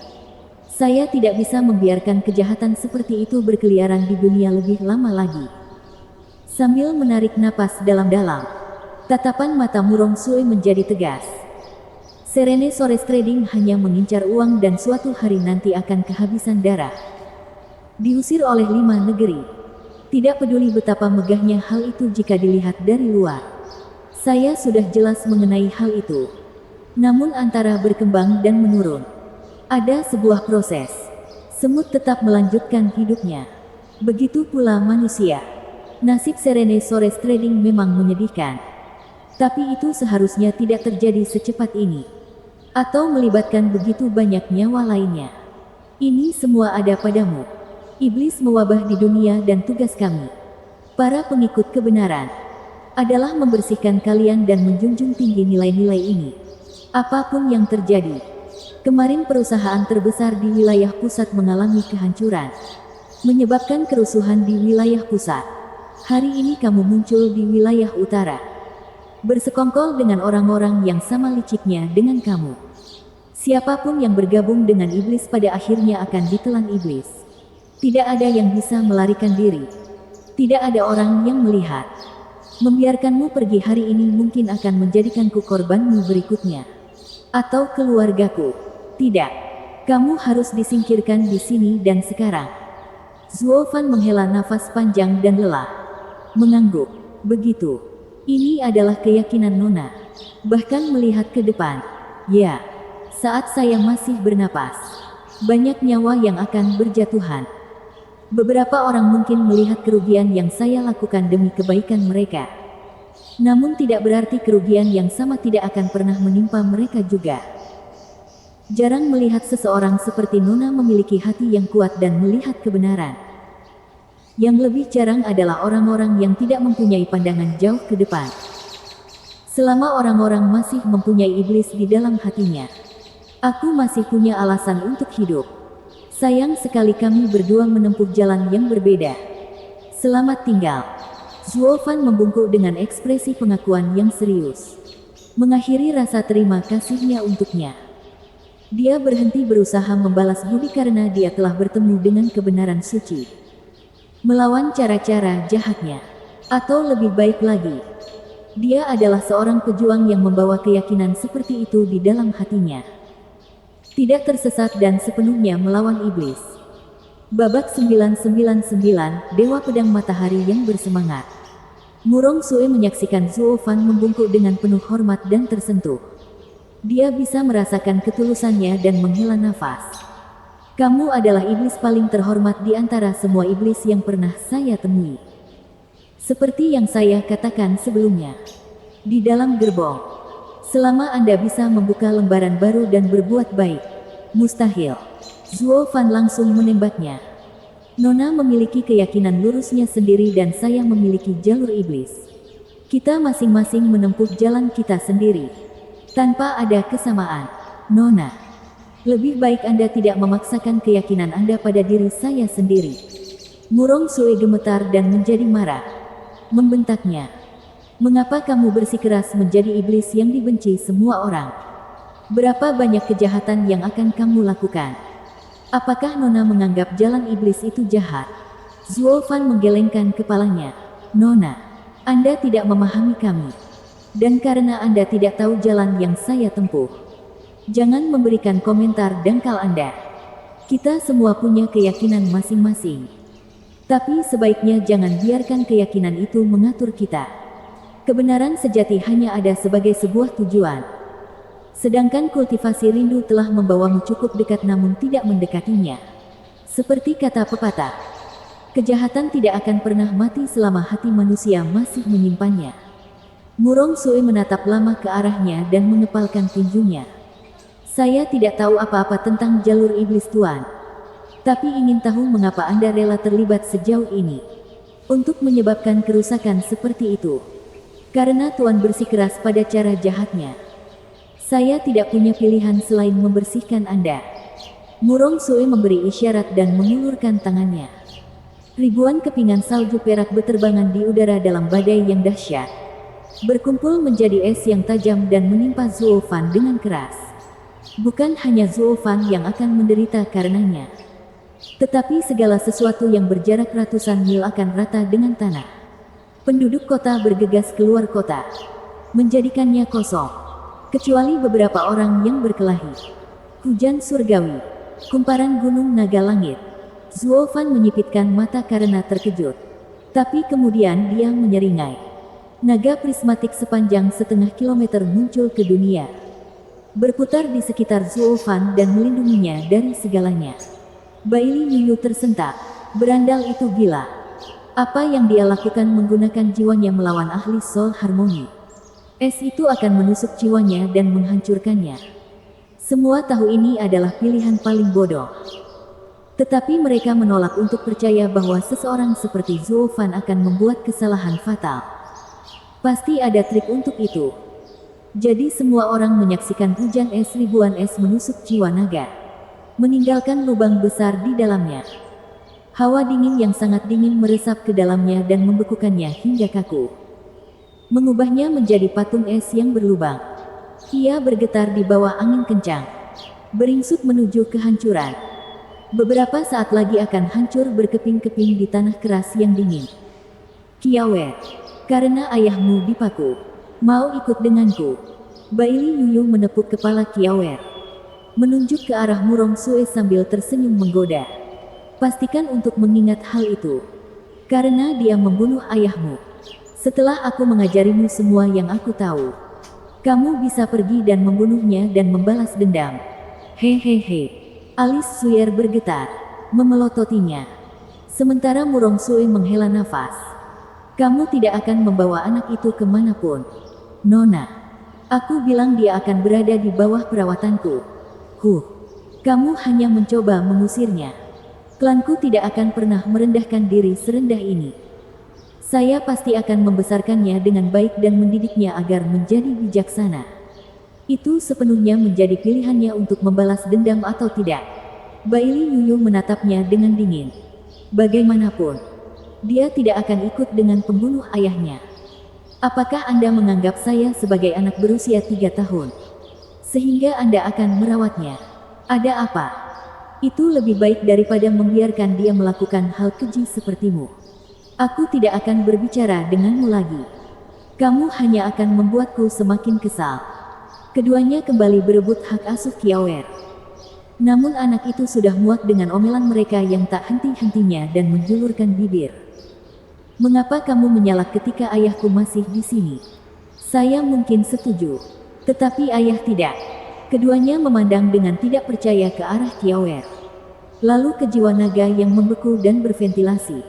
Speaker 1: Saya tidak bisa membiarkan kejahatan seperti itu berkeliaran di dunia lebih lama lagi. Sambil menarik napas dalam-dalam, tatapan mata Murong Sue menjadi tegas. Serene Sores Trading hanya mengincar uang dan suatu hari nanti akan kehabisan darah. Diusir oleh 5 negeri. Tidak peduli betapa megahnya hal itu jika dilihat dari luar. Saya sudah jelas mengenai hal itu. Namun antara berkembang dan menurun, ada sebuah proses. Semut tetap melanjutkan hidupnya. Begitu pula manusia. Nasib Serene Sores Trading memang menyedihkan. Tapi itu seharusnya tidak terjadi secepat ini. Atau melibatkan begitu banyak nyawa lainnya. Ini semua ada padamu. Iblis mewabah di dunia dan tugas kami, para pengikut kebenaran, adalah membersihkan kalian dan menjunjung tinggi nilai-nilai ini. Apapun yang terjadi. Kemarin perusahaan terbesar di wilayah pusat mengalami kehancuran, menyebabkan kerusuhan di wilayah pusat. Hari ini kamu muncul di wilayah utara, bersekongkol dengan orang-orang yang sama liciknya dengan kamu. Siapapun yang bergabung dengan iblis pada akhirnya akan ditelan iblis. Tidak ada yang bisa melarikan diri. Tidak ada orang yang melihat. Membiarkanmu pergi hari ini mungkin akan menjadikanku korbanmu berikutnya. Atau keluargaku. Tidak. Kamu harus disingkirkan di sini dan sekarang. Zuo Fan menghela nafas panjang dan lelah. Mengangguk. Begitu. Ini adalah keyakinan Nona. Bahkan melihat ke depan. Ya. Saat saya masih bernapas, banyak nyawa yang akan berjatuhan. Beberapa orang mungkin melihat kerugian yang saya lakukan demi kebaikan mereka. Namun tidak berarti kerugian yang sama tidak akan pernah menimpa mereka juga. Jarang melihat seseorang seperti Nona memiliki hati yang kuat dan melihat kebenaran. Yang lebih jarang adalah orang-orang yang tidak mempunyai pandangan jauh ke depan. Selama orang-orang masih mempunyai iblis di dalam hatinya, aku masih punya alasan untuk hidup. Sayang sekali kami berdua menempuh jalan yang berbeda. Selamat tinggal. Zuo Fan membungkuk dengan ekspresi pengakuan yang serius. Mengakhiri rasa terima kasihnya untuknya. Dia berhenti berusaha membalas budi karena dia telah bertemu dengan kebenaran suci. Melawan cara-cara jahatnya. Atau lebih baik lagi, dia adalah seorang pejuang yang membawa keyakinan seperti itu di dalam hatinya. Tidak tersesat dan sepenuhnya melawan iblis. Babak 999, Dewa Pedang Matahari yang bersemangat. Murong Sue menyaksikan Zuo Fan membungkuk dengan penuh hormat dan tersentuh. Dia bisa merasakan ketulusannya dan menghela nafas. Kamu adalah iblis paling terhormat di antara semua iblis yang pernah saya temui. Seperti yang saya katakan sebelumnya. Di dalam gerbong, selama Anda bisa membuka lembaran baru dan berbuat baik, mustahil. Zuo Fan langsung menembaknya. Nona memiliki keyakinan lurusnya sendiri dan saya memiliki jalur iblis. Kita masing-masing menempuh jalan kita sendiri. Tanpa ada kesamaan. Nona, lebih baik Anda tidak memaksakan keyakinan Anda pada diri saya sendiri. Murong Sue gemetar dan menjadi marah. Membentaknya. Mengapa kamu bersikeras menjadi iblis yang dibenci semua orang? Berapa banyak kejahatan yang akan kamu lakukan? Apakah Nona menganggap jalan iblis itu jahat? Zuo Fan menggelengkan kepalanya. Nona, Anda tidak memahami kami. Dan karena Anda tidak tahu jalan yang saya tempuh, jangan memberikan komentar dangkal Anda. Kita semua punya keyakinan masing-masing. Tapi sebaiknya jangan biarkan keyakinan itu mengatur kita. Kebenaran sejati hanya ada sebagai sebuah tujuan. Sedangkan kultivasi rindu telah membawamu cukup dekat namun tidak mendekatinya. Seperti kata pepatah, kejahatan tidak akan pernah mati selama hati manusia masih menyimpannya. Murong Sue menatap lama ke arahnya dan mengepalkan tinjunya. Saya tidak tahu apa-apa tentang jalur iblis Tuan. Tapi ingin tahu mengapa Anda rela terlibat sejauh ini. Untuk menyebabkan kerusakan seperti itu. Karena Tuan bersikeras pada cara jahatnya. Saya tidak punya pilihan selain membersihkan Anda. Murong Sue memberi isyarat dan mengulurkan tangannya. Ribuan kepingan salju perak berterbangan di udara dalam badai yang dahsyat. Berkumpul menjadi es yang tajam dan menimpa Zuo Fan dengan keras. Bukan hanya Zuo Fan yang akan menderita karenanya. Tetapi segala sesuatu yang berjarak ratusan mil akan rata dengan tanah. Penduduk kota bergegas keluar kota, menjadikannya kosong. Kecuali beberapa orang yang berkelahi. Hujan surgawi, kumparan gunung naga langit. Zuo Fan menyipitkan mata karena terkejut. Tapi kemudian dia menyeringai. Naga prismatik sepanjang setengah kilometer muncul ke dunia. Berputar di sekitar Zuo Fan dan melindunginya dari segalanya. Baili Yuyu tersentak. Berandal itu gila. Apa yang dia lakukan menggunakan jiwanya melawan ahli Soul Harmony. Es itu akan menusuk jiwanya dan menghancurkannya. Semua tahu ini adalah pilihan paling bodoh. Tetapi mereka menolak untuk percaya bahwa seseorang seperti Zuo Fan akan membuat kesalahan fatal. Pasti ada trik untuk itu. Jadi semua orang menyaksikan hujan es ribuan es menusuk jiwa naga. Meninggalkan lubang besar di dalamnya. Hawa dingin yang sangat dingin meresap ke dalamnya dan membekukannya hingga kaku. Mengubahnya menjadi patung es yang berlubang. Ia bergetar di bawah angin kencang. Beringsut menuju kehancuran. Beberapa saat lagi akan hancur berkeping-keping di tanah keras yang dingin. Kiawe, karena ayahmu dipaku, mau ikut denganku? Baili Yuyu menepuk kepala Kiawe. Menunjuk ke arah Murong Sue sambil tersenyum menggoda. Pastikan untuk mengingat hal itu. Karena dia membunuh ayahmu. Setelah aku mengajarimu semua yang aku tahu, kamu bisa pergi dan membunuhnya dan membalas dendam. Hehehe. Alis Suyer bergetar, memelototinya. Sementara Murong Sue menghela nafas. Kamu tidak akan membawa anak itu kemanapun. Nona, aku bilang dia akan berada di bawah perawatanku. Kamu hanya mencoba mengusirnya. Klanku tidak akan pernah merendahkan diri serendah ini. Saya pasti akan membesarkannya dengan baik dan mendidiknya agar menjadi bijaksana. Itu sepenuhnya menjadi pilihannya untuk membalas dendam atau tidak. Baili Yuyu menatapnya dengan dingin. Bagaimanapun, dia tidak akan ikut dengan pembunuh ayahnya. Apakah Anda menganggap saya sebagai anak berusia 3 tahun? Sehingga Anda akan merawatnya. Ada apa? Itu lebih baik daripada membiarkan dia melakukan hal keji sepertimu. Aku tidak akan berbicara denganmu lagi. Kamu hanya akan membuatku semakin kesal. Keduanya kembali berebut hak asuh Kiawe. Namun anak itu sudah muak dengan omelan mereka yang tak henti-hentinya dan menjulurkan bibir. Mengapa kamu menyalak ketika ayahku masih di sini? Saya mungkin setuju. Tetapi ayah tidak. Keduanya memandang dengan tidak percaya ke arah Kiawe. Lalu ke jiwa naga yang membeku dan berventilasi.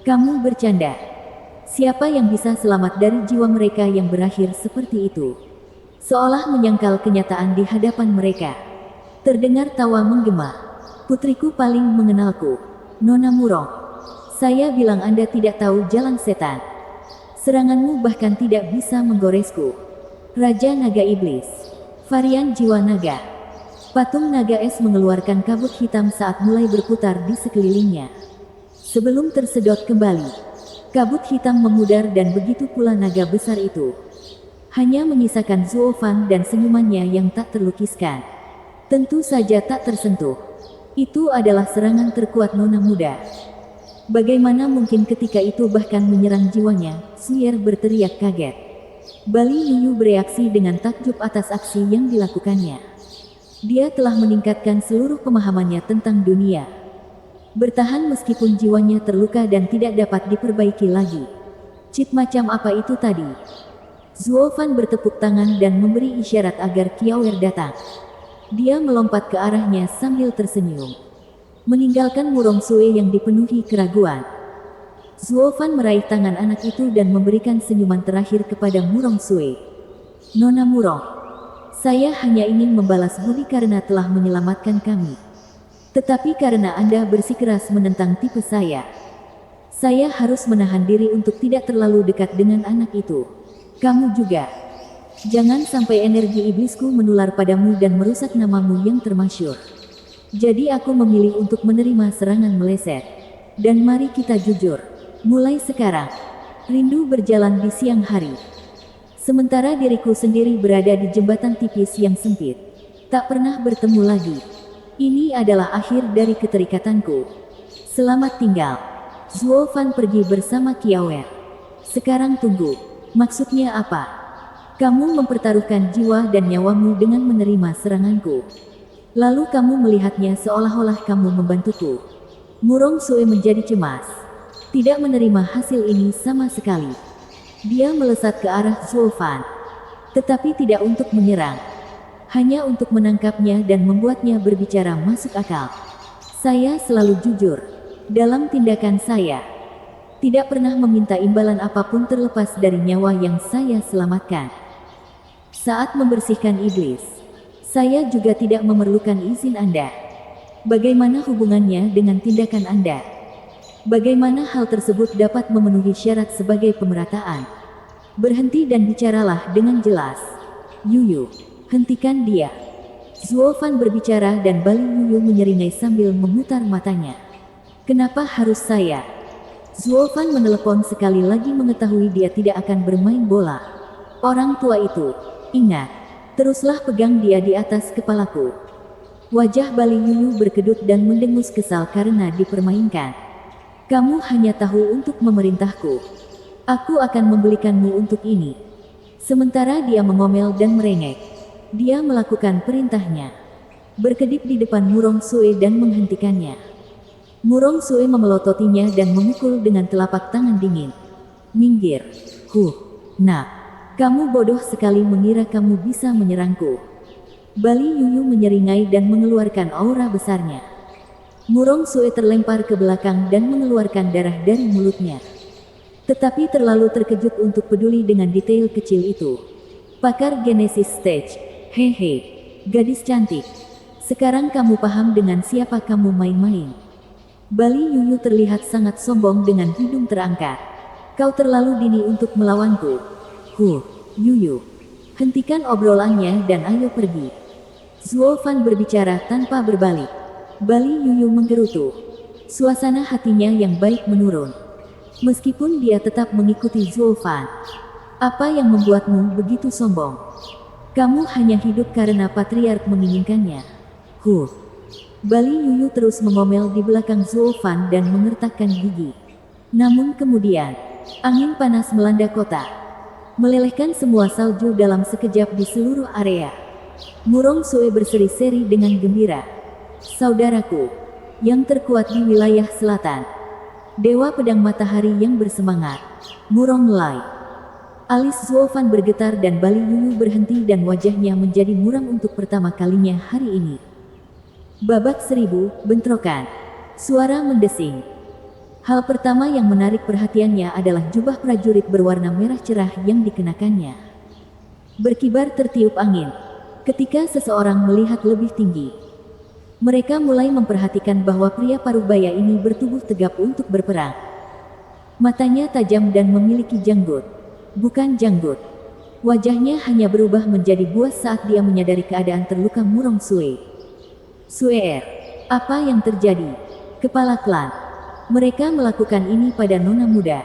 Speaker 1: Kamu bercanda. Siapa yang bisa selamat dari jiwa mereka yang berakhir seperti itu? Seolah menyangkal kenyataan di hadapan mereka. Terdengar tawa menggema. Putriku paling mengenalku. Nona Murong. Saya bilang Anda tidak tahu jalan setan. Seranganmu bahkan tidak bisa menggoresku. Raja Naga Iblis. Varian jiwa naga. Patung naga es mengeluarkan kabut hitam saat mulai berputar di sekelilingnya. Sebelum tersedot kembali, kabut hitam memudar dan begitu pula naga besar itu. Hanya menyisakan Zuo Fan dan senyumannya yang tak terlukiskan. Tentu saja tak tersentuh. Itu adalah serangan terkuat nona muda. Bagaimana mungkin ketika itu bahkan menyerang jiwanya, Suyer berteriak kaget. Bali Yuyu bereaksi dengan takjub atas aksi yang dilakukannya. Dia telah meningkatkan seluruh pemahamannya tentang dunia. Bertahan meskipun jiwanya terluka dan tidak dapat diperbaiki lagi. Cheat macam apa itu tadi? Zuo Fan bertepuk tangan dan memberi isyarat agar Qiaoer datang. Dia melompat ke arahnya sambil tersenyum. Meninggalkan Murong Sue yang dipenuhi keraguan. Zuo Fan meraih tangan anak itu dan memberikan senyuman terakhir kepada Murong Sue. Nona Murong, saya hanya ingin membalas budi karena telah menyelamatkan kami. Tetapi karena Anda bersikeras menentang tipe saya harus menahan diri untuk tidak terlalu dekat dengan anak itu. Kamu juga. Jangan sampai energi iblisku menular padamu dan merusak namamu yang termasyhur. Jadi aku memilih untuk menerima serangan meleset. Dan mari kita jujur. Mulai sekarang, rindu berjalan di siang hari. Sementara diriku sendiri berada di jembatan tipis yang sempit. Tak pernah bertemu lagi. Ini adalah akhir dari keterikatanku. Selamat tinggal. Zuo Fan pergi bersama Qiaoer. Sekarang tunggu. Maksudnya apa? Kamu mempertaruhkan jiwa dan nyawamu dengan menerima seranganku. Lalu kamu melihatnya seolah-olah kamu membantuku. Murong Sue menjadi cemas. Tidak menerima hasil ini sama sekali. Dia melesat ke arah Zuo Fan. Tetapi tidak untuk menyerang. Hanya untuk menangkapnya dan membuatnya berbicara masuk akal. Saya selalu jujur. Dalam tindakan saya. Tidak pernah meminta imbalan apapun terlepas dari nyawa yang saya selamatkan. Saat membersihkan iblis. Saya juga tidak memerlukan izin Anda. Bagaimana hubungannya dengan tindakan Anda? Bagaimana hal tersebut dapat memenuhi syarat sebagai pemerataan? Berhenti dan bicaralah dengan jelas. Yuyu, hentikan dia. Zuo Fan berbicara dan Bali Yuyu menyeringai sambil memutar matanya. Kenapa harus saya? Zuo Fan menelepon sekali lagi mengetahui dia tidak akan bermain bola. Orang tua itu, ingat. Teruslah pegang dia di atas kepalaku. Wajah Bali Yuyu berkedut dan mendengus kesal karena dipermainkan. Kamu hanya tahu untuk memerintahku. Aku akan membelikanmu untuk ini. Sementara dia mengomel dan merengek. Dia melakukan perintahnya. Berkedip di depan Murong Sue dan menghentikannya. Murong Sue memelototinya dan memukul dengan telapak tangan dingin. Minggir. Nak. Kamu bodoh sekali mengira kamu bisa menyerangku. Bali Yuyu menyeringai dan mengeluarkan aura besarnya. Murong Sue terlempar ke belakang dan mengeluarkan darah dari mulutnya. Tetapi terlalu terkejut untuk peduli dengan detail kecil itu. Pakar Genesis Stage. Hehe. Gadis cantik. Sekarang kamu paham dengan siapa kamu main-main. Bali Yuyu terlihat sangat sombong dengan hidung terangkat. Kau terlalu dini untuk melawanku. Yuyu. Hentikan obrolannya dan ayo pergi. Zuo Fan berbicara tanpa berbalik. Bali Yuyu menggerutu. Suasana hatinya yang baik menurun. Meskipun dia tetap mengikuti Zuo Fan. Apa yang membuatmu begitu sombong? Kamu hanya hidup karena patriark menginginkannya. Bali Yuyu terus mengomel di belakang Zuo Fan dan mengertakkan gigi. Namun kemudian, angin panas melanda kota. Melelehkan semua salju dalam sekejap di seluruh area. Murong Sue berseri-seri dengan gembira. Saudaraku, yang terkuat di wilayah selatan. Dewa pedang matahari yang bersemangat. Murong Lai. Alis Zuo Fan bergetar dan Bali Yuyu berhenti dan wajahnya menjadi muram untuk pertama kalinya hari ini. Babak 1000, bentrokan. Suara mendesing. Hal pertama yang menarik perhatiannya adalah jubah prajurit berwarna merah cerah yang dikenakannya. Berkibar tertiup angin. Ketika seseorang melihat lebih tinggi, mereka mulai memperhatikan bahwa pria parubaya ini bertubuh tegap untuk berperang. Matanya tajam dan memiliki janggut. Bukan janggut. Wajahnya hanya berubah menjadi buas saat dia menyadari keadaan terluka Murong Sue. Sueer, apa yang terjadi? Kepala klan. Mereka melakukan ini pada nona muda.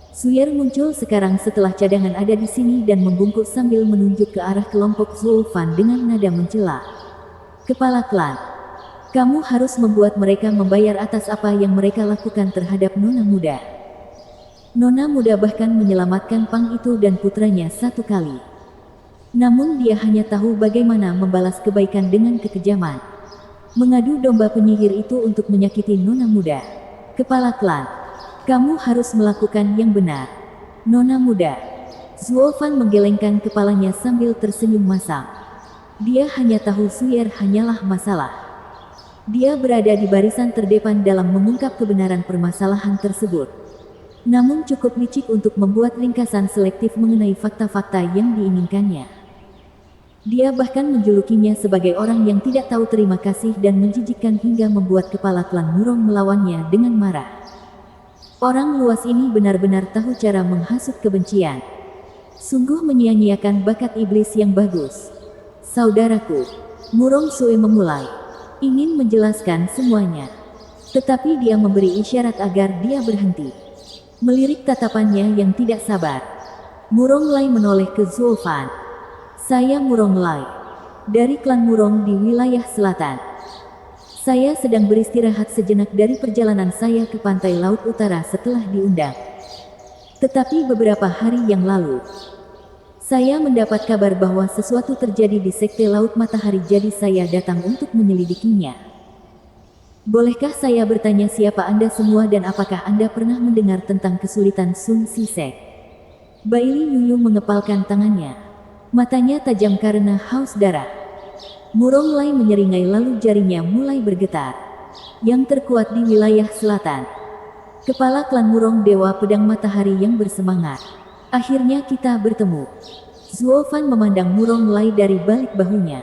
Speaker 1: Suyer muncul sekarang setelah cadangan ada di sini dan membungkuk sambil menunjuk ke arah kelompok Zulfan dengan nada mencela. Kepala klan, kamu harus membuat mereka membayar atas apa yang mereka lakukan terhadap nona muda. Nona muda bahkan menyelamatkan Pang itu dan putranya satu kali. Namun dia hanya tahu bagaimana membalas kebaikan dengan kekejaman. Mengadu domba penyihir itu untuk menyakiti nona muda. Kepala klan, kamu harus melakukan yang benar. Nona muda. Zuofan menggelengkan kepalanya sambil tersenyum masam. Dia hanya tahu Suyer hanyalah masalah. Dia berada di barisan terdepan dalam mengungkap kebenaran permasalahan tersebut. Namun cukup licik untuk membuat ringkasan selektif mengenai fakta-fakta yang diinginkannya. Dia bahkan menjulukinya sebagai orang yang tidak tahu terima kasih dan menjijikkan hingga membuat kepala klan Murong melawannya dengan marah. Orang luas ini benar-benar tahu cara menghasut kebencian. Sungguh menyia-nyiakan bakat iblis yang bagus. Saudaraku, Murong Sue memulai. Ingin menjelaskan semuanya. Tetapi dia memberi isyarat agar dia berhenti. Melirik tatapannya yang tidak sabar. Murong Lai menoleh ke Zulfan. Saya Murong Lai. Dari klan Murong di wilayah selatan. Saya sedang beristirahat sejenak dari perjalanan saya ke pantai Laut Utara setelah diundang. Tetapi beberapa hari yang lalu, saya mendapat kabar bahwa sesuatu terjadi di Sekte Laut Matahari, jadi saya datang untuk menyelidikinya. Bolehkah saya bertanya siapa Anda semua dan apakah Anda pernah mendengar tentang kesulitan Sun Sisek? Baili Yuyu mengepalkan tangannya. Matanya tajam karena haus darah. Murong Lai menyeringai lalu jarinya mulai bergetar. Yang terkuat di wilayah selatan. Kepala klan Murong, Dewa Pedang Matahari yang bersemangat. Akhirnya kita bertemu. Zuofan memandang Murong Lai dari balik bahunya.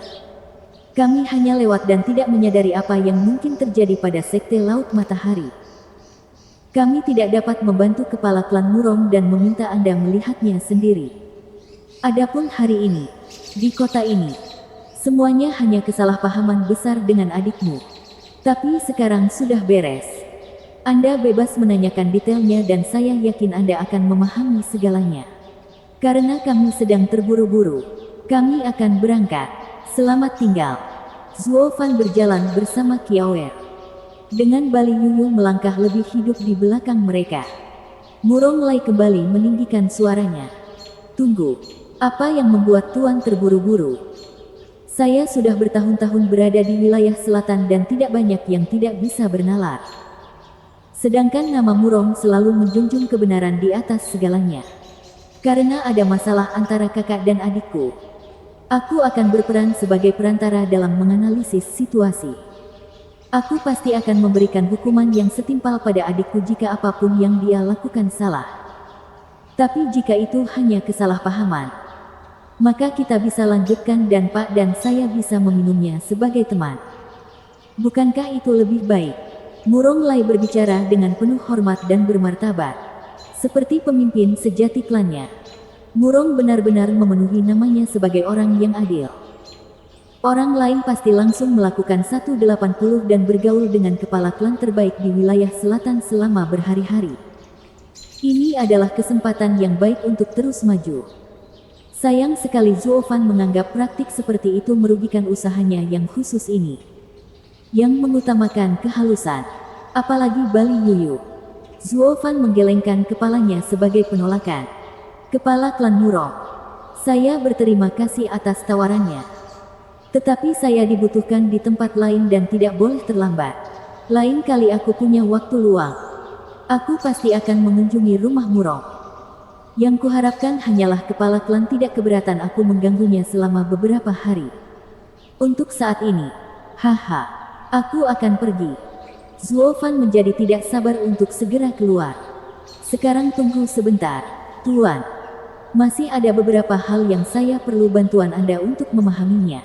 Speaker 1: Kami hanya lewat dan tidak menyadari apa yang mungkin terjadi pada Sekte Laut Matahari. Kami tidak dapat membantu kepala klan Murong dan meminta Anda melihatnya sendiri. Adapun hari ini, di kota ini, semuanya hanya kesalahpahaman besar dengan adikmu. Tapi sekarang sudah beres. Anda bebas menanyakan detailnya dan saya yakin Anda akan memahami segalanya. Karena kami sedang terburu-buru, kami akan berangkat. Selamat tinggal. Zuofan berjalan bersama Kiawer. Dengan Bali Yuyu melangkah lebih hidup di belakang mereka. Murong Lai kembali meninggikan suaranya. Tunggu. Apa yang membuat Tuan terburu-buru? Saya sudah bertahun-tahun berada di wilayah selatan dan tidak banyak yang tidak bisa bernalar. Sedangkan nama Murong selalu menjunjung kebenaran di atas segalanya. Karena ada masalah antara kakak dan adikku, aku akan berperan sebagai perantara dalam menganalisis situasi. Aku pasti akan memberikan hukuman yang setimpal pada adikku jika apapun yang dia lakukan salah. Tapi jika itu hanya kesalahpahaman, maka kita bisa lanjutkan dan Pak dan saya bisa meminumnya sebagai teman. Bukankah itu lebih baik? Murong Lai berbicara dengan penuh hormat dan bermartabat. Seperti pemimpin sejati klannya. Murong benar-benar memenuhi namanya sebagai orang yang adil. Orang lain pasti langsung melakukan 180 dan bergaul dengan kepala klan terbaik di wilayah selatan selama berhari-hari. Ini adalah kesempatan yang baik untuk terus maju. Sayang sekali Zuofan menganggap praktik seperti itu merugikan usahanya yang khusus ini. Yang mengutamakan kehalusan. Apalagi Bali Yuyu. Zuofan menggelengkan kepalanya sebagai penolakan. Kepala klan Murong. Saya berterima kasih atas tawarannya. Tetapi saya dibutuhkan di tempat lain dan tidak boleh terlambat. Lain kali aku punya waktu luang. Aku pasti akan mengunjungi rumah Murong. Yang kuharapkan hanyalah kepala klan tidak keberatan aku mengganggunya selama beberapa hari. Untuk saat ini, haha, aku akan pergi. Zuofan menjadi tidak sabar untuk segera keluar. Sekarang tunggu sebentar, Tuan. Masih ada beberapa hal yang saya perlu bantuan Anda untuk memahaminya.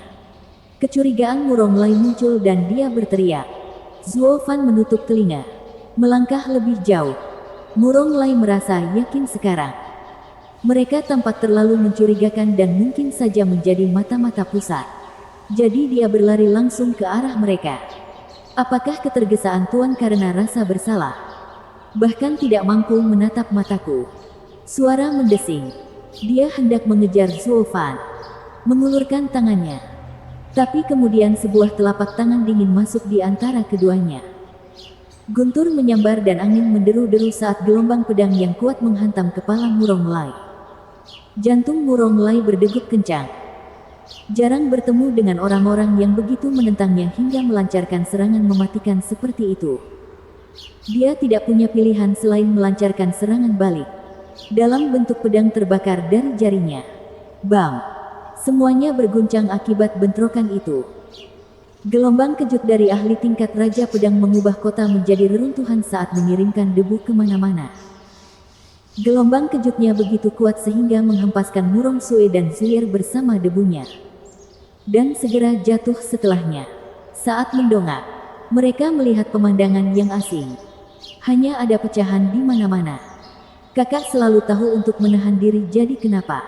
Speaker 1: Kecurigaan Murong Lai muncul dan dia berteriak. Zuofan menutup telinga. Melangkah lebih jauh. Murong Lai merasa yakin sekarang. Mereka tampak terlalu mencurigakan dan mungkin saja menjadi mata-mata pusat. Jadi dia berlari langsung ke arah mereka. Apakah ketergesaan Tuan karena rasa bersalah? Bahkan tidak mampu menatap mataku. Suara mendesing. Dia hendak mengejar Zuo Fan. Mengulurkan tangannya. Tapi kemudian sebuah telapak tangan dingin masuk di antara keduanya. Guntur menyambar dan angin menderu-deru saat gelombang pedang yang kuat menghantam kepala Murong Lai. Jantung Murong Lai berdegup kencang. Jarang bertemu dengan orang-orang yang begitu menentangnya hingga melancarkan serangan mematikan seperti itu. Dia tidak punya pilihan selain melancarkan serangan balik. Dalam bentuk pedang terbakar dari jarinya. Bam! Semuanya berguncang akibat bentrokan itu. Gelombang kejut dari ahli tingkat Raja Pedang mengubah kota menjadi reruntuhan saat mengirimkan debu kemana-mana. Gelombang kejutnya begitu kuat sehingga menghempaskan Murong Sue dan Zuier bersama debunya. Dan segera jatuh setelahnya. Saat mendongak, mereka melihat pemandangan yang asing. Hanya ada pecahan di mana-mana. Kakak selalu tahu untuk menahan diri, jadi kenapa?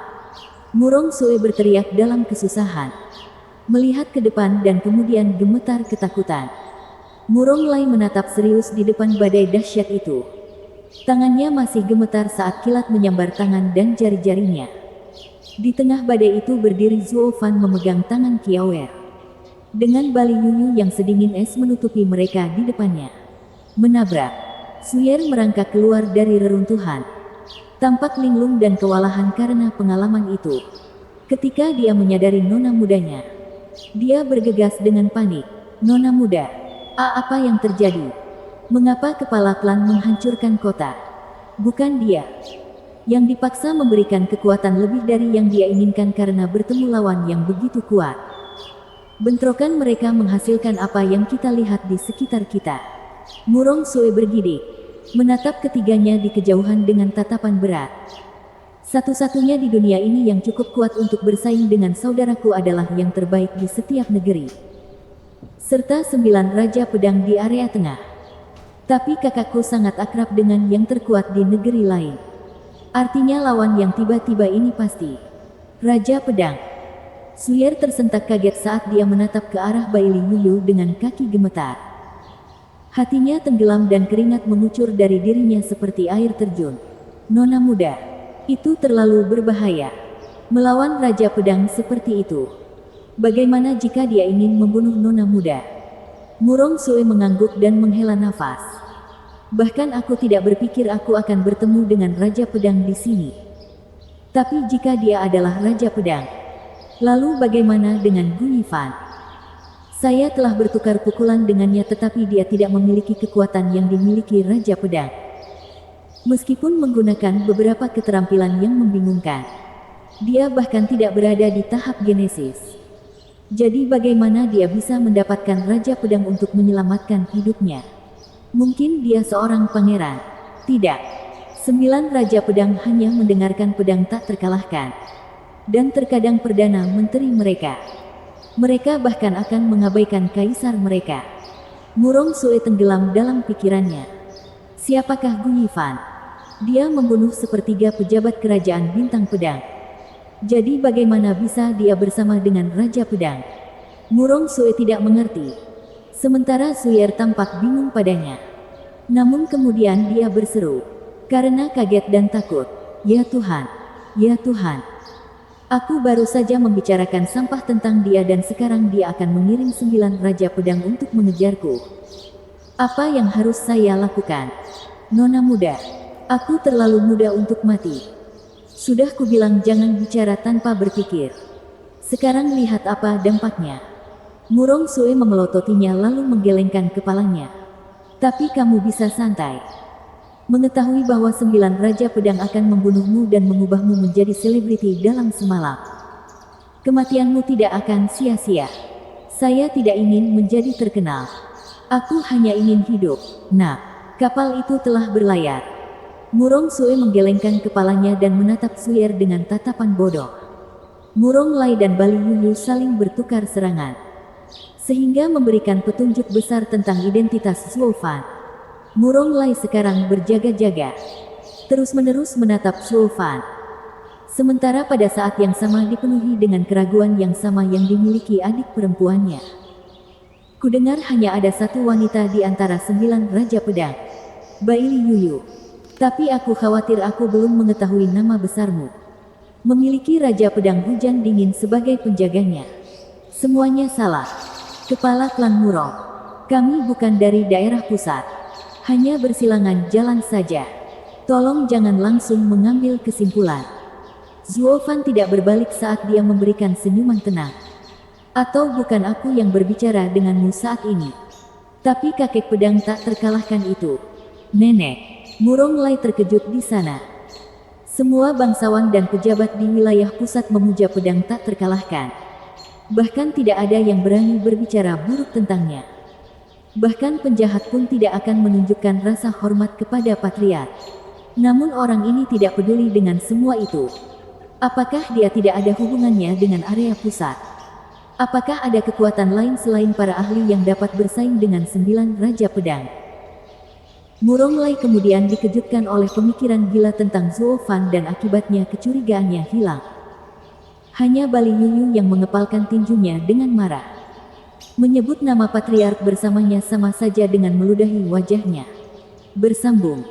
Speaker 1: Murong Sue berteriak dalam kesusahan. Melihat ke depan dan kemudian gemetar ketakutan. Murong Lai menatap serius di depan badai dahsyat itu. Tangannya masih gemetar saat kilat menyambar tangan dan jari-jarinya. Di tengah badai itu berdiri Zuo Fan memegang tangan Kiawer. Dengan bali Yuyu yang sedingin es menutupi mereka di depannya. Menabrak. Zuier merangkak keluar dari reruntuhan. Tampak linglung dan kewalahan karena pengalaman itu. Ketika dia menyadari nona mudanya, dia bergegas dengan panik. Nona muda, apa yang terjadi? Mengapa kepala klan menghancurkan kota? Bukan dia yang dipaksa memberikan kekuatan lebih dari yang dia inginkan karena bertemu lawan yang begitu kuat. Bentrokan mereka menghasilkan apa yang kita lihat di sekitar kita. Murong Sue bergidik, menatap ketiganya di kejauhan dengan tatapan berat. Satu-satunya di dunia ini yang cukup kuat untuk bersaing dengan saudaraku adalah yang terbaik di setiap negeri. Serta 9 Raja Pedang di area tengah. Tapi kakakku sangat akrab dengan yang terkuat di negeri lain. Artinya lawan yang tiba-tiba ini pasti Raja Pedang. Zuier tersentak kaget saat dia menatap ke arah Baili Yuyu dengan kaki gemetar. Hatinya tenggelam dan keringat mengucur dari dirinya seperti air terjun. Nona muda, itu terlalu berbahaya. Melawan Raja Pedang seperti itu. Bagaimana jika dia ingin membunuh nona muda? Murong Sue mengangguk dan menghela nafas. Bahkan aku tidak berpikir aku akan bertemu dengan Raja Pedang di sini. Tapi jika dia adalah Raja Pedang, lalu bagaimana dengan Gu Yifan? Saya telah bertukar pukulan dengannya tetapi dia tidak memiliki kekuatan yang dimiliki Raja Pedang. Meskipun menggunakan beberapa keterampilan yang membingungkan, dia bahkan tidak berada di tahap genesis. Jadi bagaimana dia bisa mendapatkan Raja Pedang untuk menyelamatkan hidupnya? Mungkin dia seorang pangeran. Tidak. 9 Raja Pedang hanya mendengarkan pedang tak terkalahkan. Dan terkadang Perdana Menteri mereka. Mereka bahkan akan mengabaikan kaisar mereka. Murong Sue tenggelam dalam pikirannya. Siapakah Gu Yifan? Dia membunuh sepertiga pejabat kerajaan bintang pedang. Jadi bagaimana bisa dia bersama dengan Raja Pedang? Murong Sue tidak mengerti. Sementara Zuier tampak bingung padanya. Namun kemudian dia berseru. Karena kaget dan takut. Ya Tuhan! Ya Tuhan! Aku baru saja membicarakan sampah tentang dia dan sekarang dia akan mengirim 9 Raja Pedang untuk mengejarku. Apa yang harus saya lakukan? Nona muda, aku terlalu muda untuk mati. Sudah kubilang jangan bicara tanpa berpikir. Sekarang lihat apa dampaknya. Murong Sue memelototinya lalu menggelengkan kepalanya. Tapi kamu bisa santai. Mengetahui bahwa 9 Raja Pedang akan membunuhmu dan mengubahmu menjadi selebriti dalam semalam. Kematianmu tidak akan sia-sia. Saya tidak ingin menjadi terkenal. Aku hanya ingin hidup. Nah, kapal itu telah berlayar. Murong Sue menggelengkan kepalanya dan menatap Zuier dengan tatapan bodoh. Murong Lai dan Bali Yuyu saling bertukar serangan. Sehingga memberikan petunjuk besar tentang identitas Zuo Fan. Murong Lai sekarang berjaga-jaga, terus-menerus menatap Zuo Fan. Sementara pada saat yang sama dipenuhi dengan keraguan yang sama yang dimiliki adik perempuannya. Kudengar hanya ada satu wanita di antara 9 Raja Pedang. Baili Yuyu. Tapi aku khawatir aku belum mengetahui nama besarmu. Memiliki Raja Pedang Hujan Dingin sebagai penjaganya. Semuanya salah. Kepala klan Murong. Kami bukan dari daerah pusat. Hanya bersilangan jalan saja. Tolong jangan langsung mengambil kesimpulan. Zuofan tidak berbalik saat dia memberikan senyuman tenang. Atau bukan aku yang berbicara denganmu saat ini. Tapi kakek pedang tak terkalahkan itu. Nenek. Murong Lai terkejut di sana. Semua bangsawan dan pejabat di wilayah pusat memuja pedang tak terkalahkan. Bahkan tidak ada yang berani berbicara buruk tentangnya. Bahkan penjahat pun tidak akan menunjukkan rasa hormat kepada patriark. Namun orang ini tidak peduli dengan semua itu. Apakah dia tidak ada hubungannya dengan area pusat? Apakah ada kekuatan lain selain para ahli yang dapat bersaing dengan 9 Raja Pedang? Murong Lai kemudian dikejutkan oleh pemikiran gila tentang Zuofan dan akibatnya kecurigaannya hilang. Hanya Bali Yuyu yang mengepalkan tinjunya dengan marah. Menyebut nama patriark bersamanya sama saja dengan meludahi wajahnya. Bersambung.